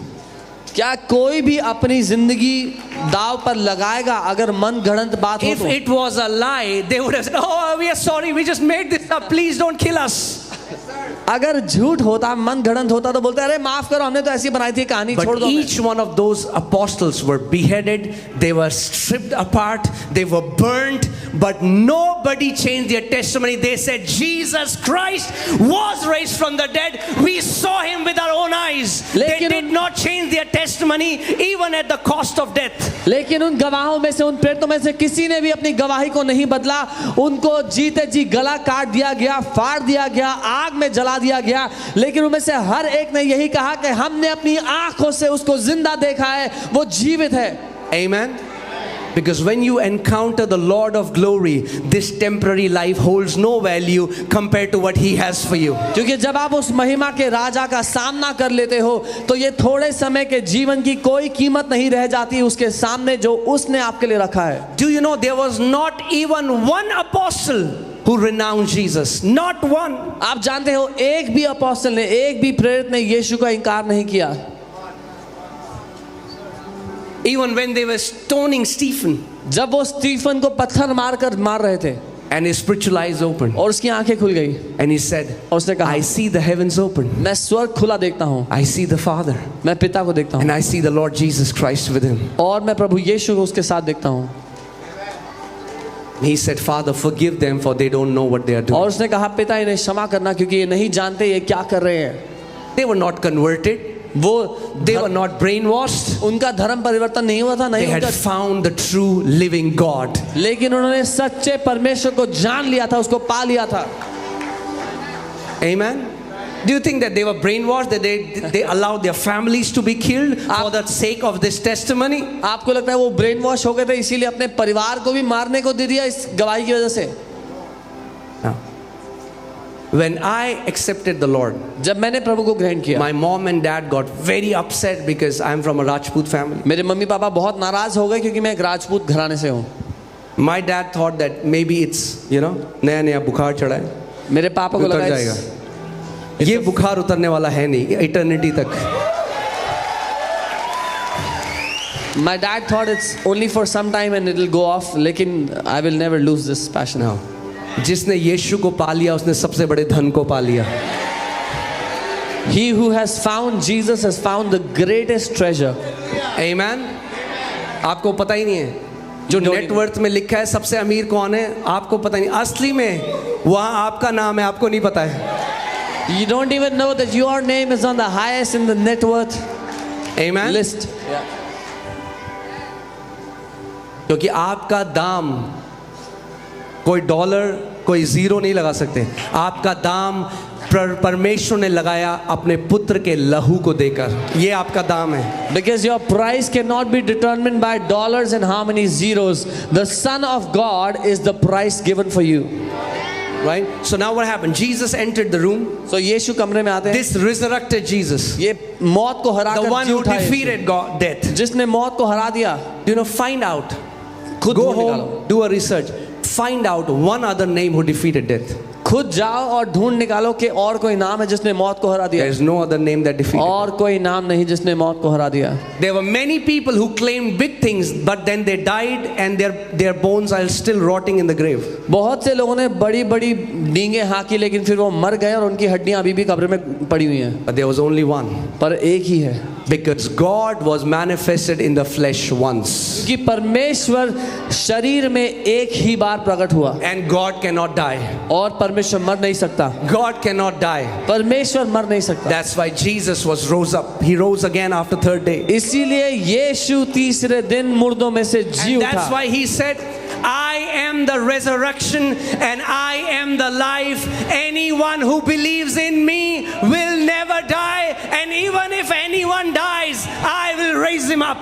क्या कोई भी अपनी जिंदगी दाव पर लगाएगा अगर मन घड़ंत बात हो If तो? it was a lie, they would have said, oh, we are sorry, we just made this up, please don't kill us. अगर झूठ होता, मन घड़ंत होता तो बोलते अरे माफ करो, हमने तो ऐसी बनाई थी कहानी, छोड़ But दो. each one of those apostles were beheaded, they were stripped apart, they were burnt, but nobody changed their testimony. They said, Jesus Christ was raised from the dead. We saw him with our own eyes. They did not change their testimony even at the cost of death. लेकिन उन गवाहों में से, उन प्रेरितों में से किसी ने भी अपनी गवाही को नहीं बदला. उनको जीते जी गला काट दिया गया, फाड़ दिया गया, आग में जला दिया गया. लेकिन उनमें से हर एक ने यही कहा कि हमने अपनी आंखों से उसको जिंदा देखा है, वो जीवित है. Amen. Because when you encounter the Lord of glory, this temporary life holds no value compared to what he has for you. क्योंकि जब आप उस महिमा के राजा का सामना कर लेते हो तो ये थोड़े समय के जीवन की कोई कीमत नहीं रह जाती उसके सामने जो उसने आपके लिए रखा है. Do you know there was not even one apostle who renounced Jesus? Not one. आप जानते हो एक भी अपोस्टल ने, एक भी प्रेरित ने यीशु का इनकार नहीं किया. Even when they were stoning Stephen जब वो स्टीफन को पत्थर मारकर मार रहे थे and his spiritual eyes opened और उसकी आंखें खुल गई and he said, और उसने कहा I see the heavens open, मैं स्वर्ग खुला देखता हूँ, I see the Father, मैं पिता को देखता and हूँ I see the Lord Jesus Christ with him. और मैं प्रभु यीशु को उसके साथ देखता हूँ. He said, Father, forgive them for they don't know what they are doing. और उसने कहा पिता इन्हें क्षमा करना क्योंकि ये नहीं जानते ये क्या कर रहे हैं. They were not converted, they were not brainwashed, उनका धर्म परिवर्तन नहीं हुआ था, they नहीं had उनका, found the true living God. लेकिन उन्होंने सच्चे परमेश्वर को जान लिया था, उसको पा लिया था. Amen. Do you think that they were brainwashed, that they allowed their families to be killed for the sake of this testimony? आपको लगता है वो ब्रेन वॉश हो गए थे इसीलिए अपने परिवार को भी मारने को दे दिया इस गवाही की वजह से? No. When I accepted the Lord, जब मैंने प्रभु को ग्रहण किया, my mom and dad got very upset because I'm from a Rajput family. मेरे मम्मी पापा बहुत नाराज हो गए क्योंकि मैं एक राजपूत घराने से हूँ. My dad thought that maybe it's, नया नया बुखार चढ़ा है, मेरे पापा को उतर लगा जाएगा. ये बुखार उतरने वाला है नहीं, इटर्निटी तक. My dad thought it's only for some time and it'll go off, लेकिन I will never lose this passion. जिसने यीशु को पा लिया उसने सबसे बड़े धन को पा लिया. He who has found Jesus has found the greatest treasure. Amen. आपको पता ही नहीं है जो नेटवर्थ में लिखा है सबसे अमीर कौन है, आपको पता नहीं। असली में वहाँ आपका नाम है, आपको नहीं पता है। You don't even know that your name is on the highest in the net worth Amen. list. क्योंकि आपका दाम कोई डॉलर कोई जीरो नहीं लगा सकते। आपका दाम परमेश्वर ने लगाया अपने पुत्र के लहू को देकर। ये आपका दाम है। Because your price cannot be determined by dollars and how many zeros. The Son of God is the price given for you. Right? So now what happened? Jesus entered the room. So यीशु कमरे में आते हैं। This resurrected Jesus, ये मौत को हरा the कर one ji who उठा है। defeated God, death. जिसने मौत को हरा दिया। Find out. खुद Go ढूंढ home, निकालो। do a research. Find out one other name who defeated death. खुद जाओ और ढूंढ निकालो कि और कोई नाम है जिसने मौत को हरा दिया। There is no other name that defeated. और कोई नाम नहीं जिसने मौत को हरा दिया। There were many people who claimed big things, but then they died and their bones are still rotting in the grave. बहुत से लोगों ने बड़ी बड़ी डींगे हाँकी लेकिन फिर वो मर गए और उनकी हड्डियां अभी भी कब्र में पड़ी हुई हैं। But there was only one. पर एक ही है। Because God was manifested in the flesh once. कि परमेश्वर शरीर में एक ही बार प्रकट हुआ। And God cannot die. और परमेश्वर मर नहीं सकता। God cannot die. परमेश्वर मर नहीं सकता। That's why Jesus was rose up. He rose again after third day. इसीलिए यीशु तीसरे दिन मुर्दों में से जी And उठा। that's why he said, I am the resurrection and I am the life. Anyone who believes in me will never die, and even if anyone dies, I will raise him up.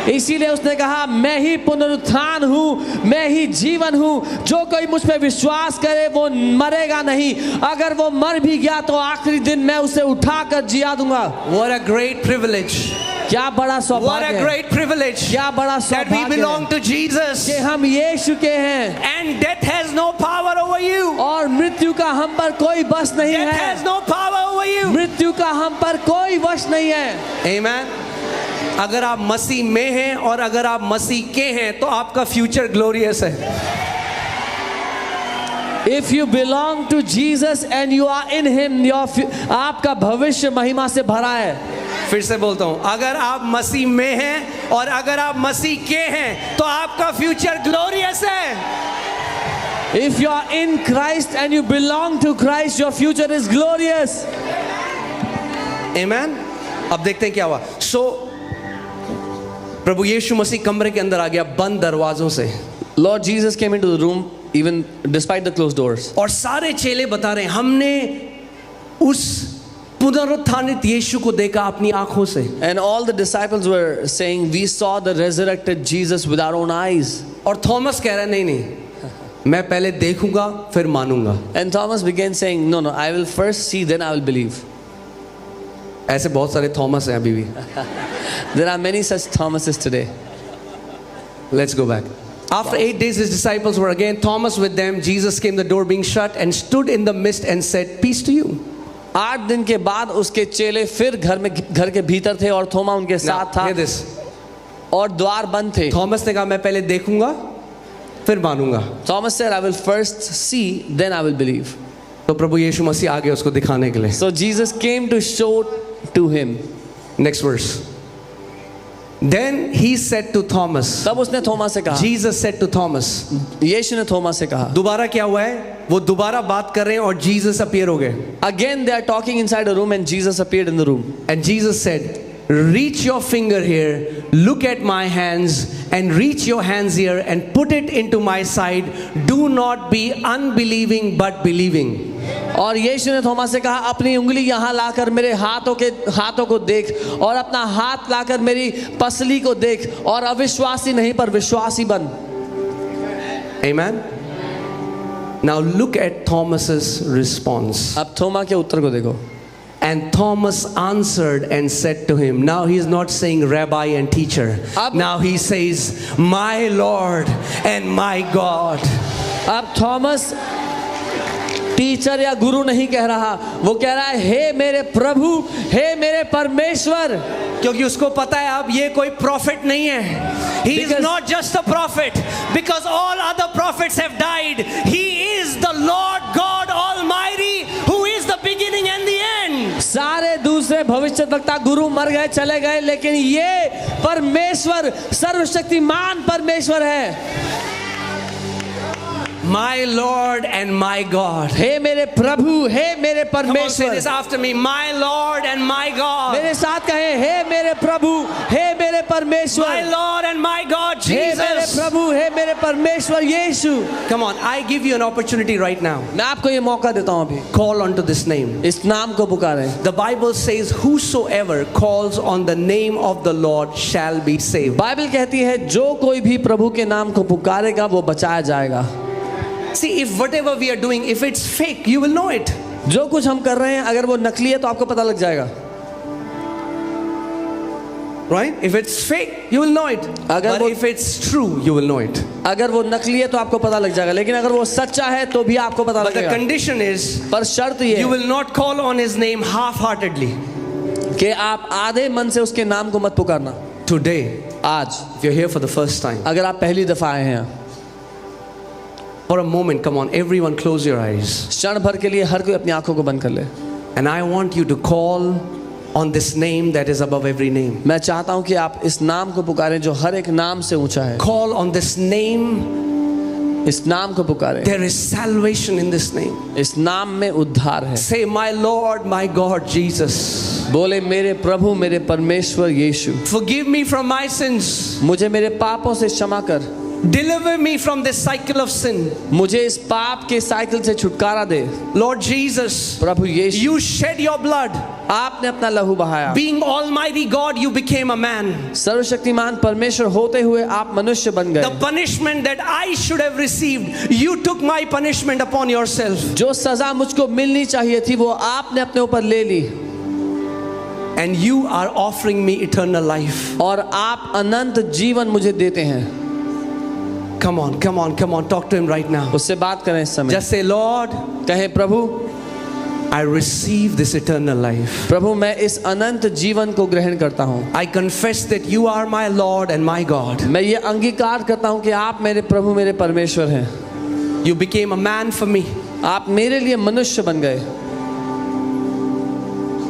इसीलिए उसने कहा मैं ही पुनरुत्थान हूँ, मैं ही जीवन हूँ, जो कोई मुझ पे विश्वास करे वो मरेगा नहीं, अगर वो मर भी गया तो आखिरी दिन मैं उसे उठाकर जिया दूंगा। What a great privilege. क्या बड़ा What सौभाग्य a है। great privilege क्या बड़ा that we सौभाग्य belong है to Jesus. कि हम यीशु के हैं And death has no power over you. और मृत्यु का हम पर कोई बस नहीं Death है। has no power over you. मृत्यु का हम पर कोई वश नहीं है। Amen. अगर आप मसीह में हैं और अगर आप मसीह के हैं तो आपका फ्यूचर ग्लोरियस है। If you belong to Jesus and you are in Him, आपका भविष्य महिमा से भरा है। फिर से बोलता हूं, अगर आप मसीह में हैं और अगर आप मसीह के हैं तो आपका फ्यूचर ग्लोरियस है। If you are in Christ and you belong to Christ, your future is glorious. Amen. अब देखते हैं क्या हुआ। प्रभु यीशु मसीह कमरे के अंदर आ गया बंद दरवाजों से। Lord Jesus came into the room even despite the closed doors. और सारे चेले बता रहे हैं हमने उस पुनरुत्थानित यीशु को देखा अपनी आंखों से। And all the disciples were saying, we saw the resurrected Jesus with our own eyes. और थॉमस कह रहा है नहीं, मैं पहले देखूंगा फिर मानूंगा। And Thomas began saying, no, I will first see, then I will believe. ऐसे बहुत सारे थॉमस हैं अभी भी। There are many such Thomases today. Let's go back. After 8 days his disciples were again, Thomas with them. Jesus came, the door being shut, and stood in the midst and said, peace to you. 8 दिन के बाद उसके चेले फिर घर के भीतर थे और थोमा उनके साथ था Hear this. और द्वार बंद थे। थॉमस ने कहा मैं पहले देखूंगा फिर मानूंगा। Thomas said, I will first see, then I will believe. तो प्रभु यीशु मसीह आ गए उसको दिखाने के लिए। So Jesus came to show to him. Next verse. Then he said to Thomas. तब उसने थोमा से कहा, Jesus said to Thomas. यीशु ने थोमा से कहा। दोबारा क्या हुआ है? वो दोबारा बात कर रहे हैं और Jesus appear हो गए। Again they are talking inside a room and Jesus appeared in the room. And Jesus said, reach your finger here, look at my hands, and reach your hands here and put it into my side. Do not be unbelieving but believing. और यीशु ने थोमा से कहा, अपनी उंगली यहाँ लाकर मेरे हाथों को देख और अपना हाथ लाकर मेरी पसली को देख और अविश्वासी नहीं पर विश्वासी बन। Amen. Now look at Thomas's response. अब थोमा के उत्तर को देखो। And Thomas answered and said to him, now he is not saying rabbi and teacher. Now he says, my Lord and my God. अब थॉमस टीचर या गुरु नहीं कह रहा, वो कह रहा है हे मेरे प्रभु, हे मेरे परमेश्वर। क्योंकि उसको पता है अब ये कोई प्रॉफिट नहीं है। He is not just a prophet because all other prophets have died. He is the Lord God Almighty who is the beginning and the end. सारे भविष्यद्वक्ता गुरु मर गए, चले गए, लेकिन ये परमेश्वर सर्वशक्तिमान परमेश्वर है। My Lord and my God. हे मेरे प्रभु, हे मेरे Come on, say परमेश्वर। this after me. My Lord and my God. मेरे साथ कहे, हे मेरे प्रभु, हे मेरे My परमेश्वर। Lord and my God, हे मेरे Jesus. प्रभु, हे मेरे परमेश्वर यीशु। Come on, I give you an opportunity right now. मैं आपको ये मौका देता हूँ अभी, Call onto this name. इस नाम को पुकारें। The Bible says, whosoever calls on the name of the Lord shall be saved. Bible कहती है जो कोई भी प्रभु के नाम को पुकारेगा वो बचाया जाएगा। See, if whatever we are doing, if it's fake, you will know it. जो कुछ हम कर रहे हैं अगर वो नकली है तो आपको पता लग जाएगा। Right? If it's fake, you will know it. अगर But वो- if it's true, you will know it. अगर वो नकली है तो आपको पता लग जाएगा, लेकिन अगर वो सच्चा है तो भी आपको पता But the लगेगा। condition is, पर शर्त ये you है will not call on his name half-heartedly. कि आप आधे मन से उसके नाम को मत पुकारना। Today, आज if you're here for the first time, अगर आप पहली दफा आए हैं, for a moment, come on, everyone close your eyes. क्षण भर के लिए हर कोई अपनी आंखों को बंद कर ले। And I want you to call on this name that is above every name. मैं चाहता हूं कि आप इस नाम को पुकारें जो हर एक नाम से ऊंचा है। Call on this name. इस नाम को पुकारें। There is salvation in this name. इस नाम में उद्धार है। Say, my Lord, my God, Jesus. बोले, मेरे प्रभु, मेरे परमेश्वर यीशु, Forgive me from my sins. मुझे मेरे पापों से क्षमा कर। Deliver me from this cycle of sin. मुझे इस पाप के साइकिल से छुटकारा दे। Lord Jesus, Prabhu Yeshu, you shed your blood. आपने अपना लहू बहाया। Being Almighty God, you became a man. सर्वशक्तिमान परमेश्वर होते हुए आप मनुष्य बन The गए। punishment that I should have received, you took my punishment upon yourself. जो सजा मुझको मिलनी चाहिए थी वो आपने अपने ऊपर ले ली, And you are offering me eternal life. और आप अनंत जीवन मुझे देते हैं। Come on, come on, come on. Talk to him right now. उससे बात करें इस समय। Just say, Lord, कहे, प्रभु, I receive this eternal life. प्रभु मैं इस अनंत जीवन को ग्रहण करता हूँ। I confess that you are my Lord and my God. मैं ये अंगीकार करता हूँ कि आप मेरे प्रभु, मेरे परमेश्वर हैं। You became a man for me. आप मेरे लिए मनुष्य बन गए।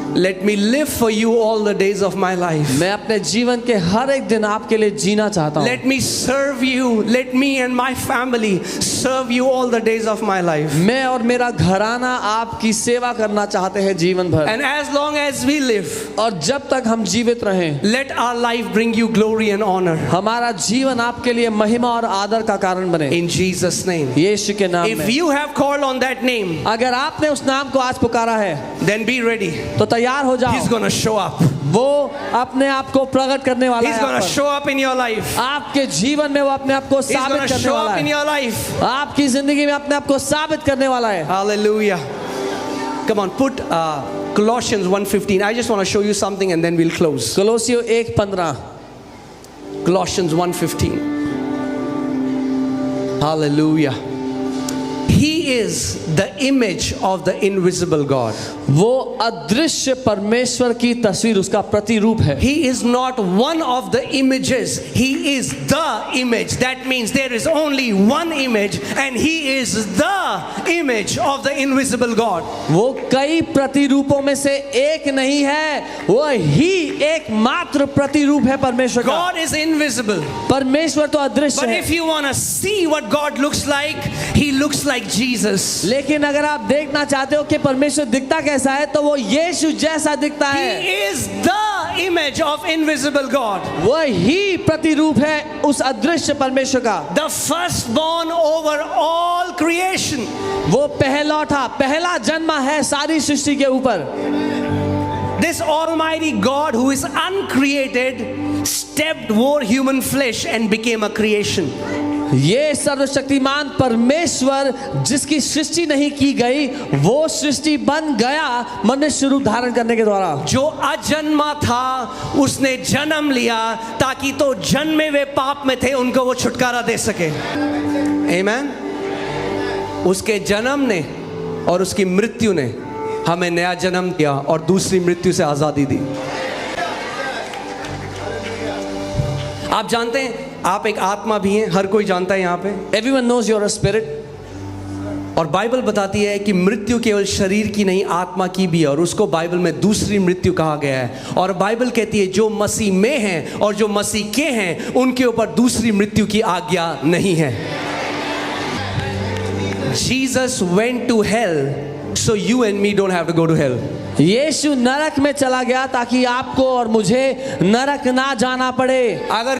Let me live for you all the days of my life. मैं अपने जीवन के हर एक दिन आपके लिए जीना चाहता हूँ। Let me serve you. Let me and my family serve you all the days of my life. मैं और मेरा घराना आपकी सेवा करना चाहते हैं जीवन भर। And as long as we live, और जब तक हम जीवित रहें, let our life bring you glory and honor. हमारा जीवन आपके लिए महिमा और आदर का कारण बने। In Jesus' name. यीशु के नाम If में। you have called on that name, अगर आपने उस नाम को आज पुकारा है then be ready. तो तैयार हो जाओ। He's going to show up. वो अपने आप को प्रकट करने वाला He's है going आप to पर। show up in your life. आपके जीवन में वो अपने आप को He's going साबित to करने show वाला up in है। your life. आपकी जिंदगी में अपने आप को साबित करने वाला है। Hallelujah. Come on, put Colossians 1:15. I just want to show you something and then we'll close. कोलोसियों 1:15। Colossians 1:15. Hallelujah. He is the image of the invisible God. वो अदृश्य परमेश्वर की तस्वीर, उसका प्रतिरूप है। He is not one of the images. He is the image. That means there is only one image and he is the image of the invisible God. वो कई प्रतिरूपों में से एक नहीं है, वो ही एकमात्र प्रतिरूप है परमेश्वर का। God is invisible. परमेश्वर तो अदृश्य But है, if you want to see what God looks like, he looks like Jesus. लेकिन अगर आप देखना चाहते हो कि परमेश्वर दिखता कैसा है तो वो यीशु जैसा दिखता He है। is the image of invisible God. वो ही प्रतिरूप है उस अदृश्य परमेश्वर का। The firstborn over all creation. वो पहलौठा, पहला जन्मा है सारी सृष्टि के ऊपर। This almighty God who is uncreated stepped wore human flesh and became a creation. ये सर्वशक्तिमान परमेश्वर जिसकी सृष्टि नहीं की गई वो सृष्टि बन गया मनुष्य रूप धारण करने के द्वारा। जो अजन्मा था उसने जन्म लिया ताकि तो जन्मे वे पाप में थे उनको वो छुटकारा दे सके। आमीन। उसके जन्म ने और उसकी मृत्यु ने हमें नया जन्म दिया और दूसरी मृत्यु से आजादी दी। आप जानते हैं आप एक आत्मा भी हैं, हर कोई जानता है यहाँ पे। Everyone knows you're a spirit. और बाइबल बताती है कि मृत्यु केवल शरीर की नहीं आत्मा की भी है, और उसको बाइबल में दूसरी मृत्यु कहा गया है। और बाइबल कहती है जो मसीह में हैं और जो मसीह के हैं उनके ऊपर दूसरी मृत्यु की आज्ञा नहीं है। Jesus went to hell so you and me don't have to go to hell. यीशु नरक में चला गया ताकि आपको और मुझे नरक ना जाना पड़े। अगर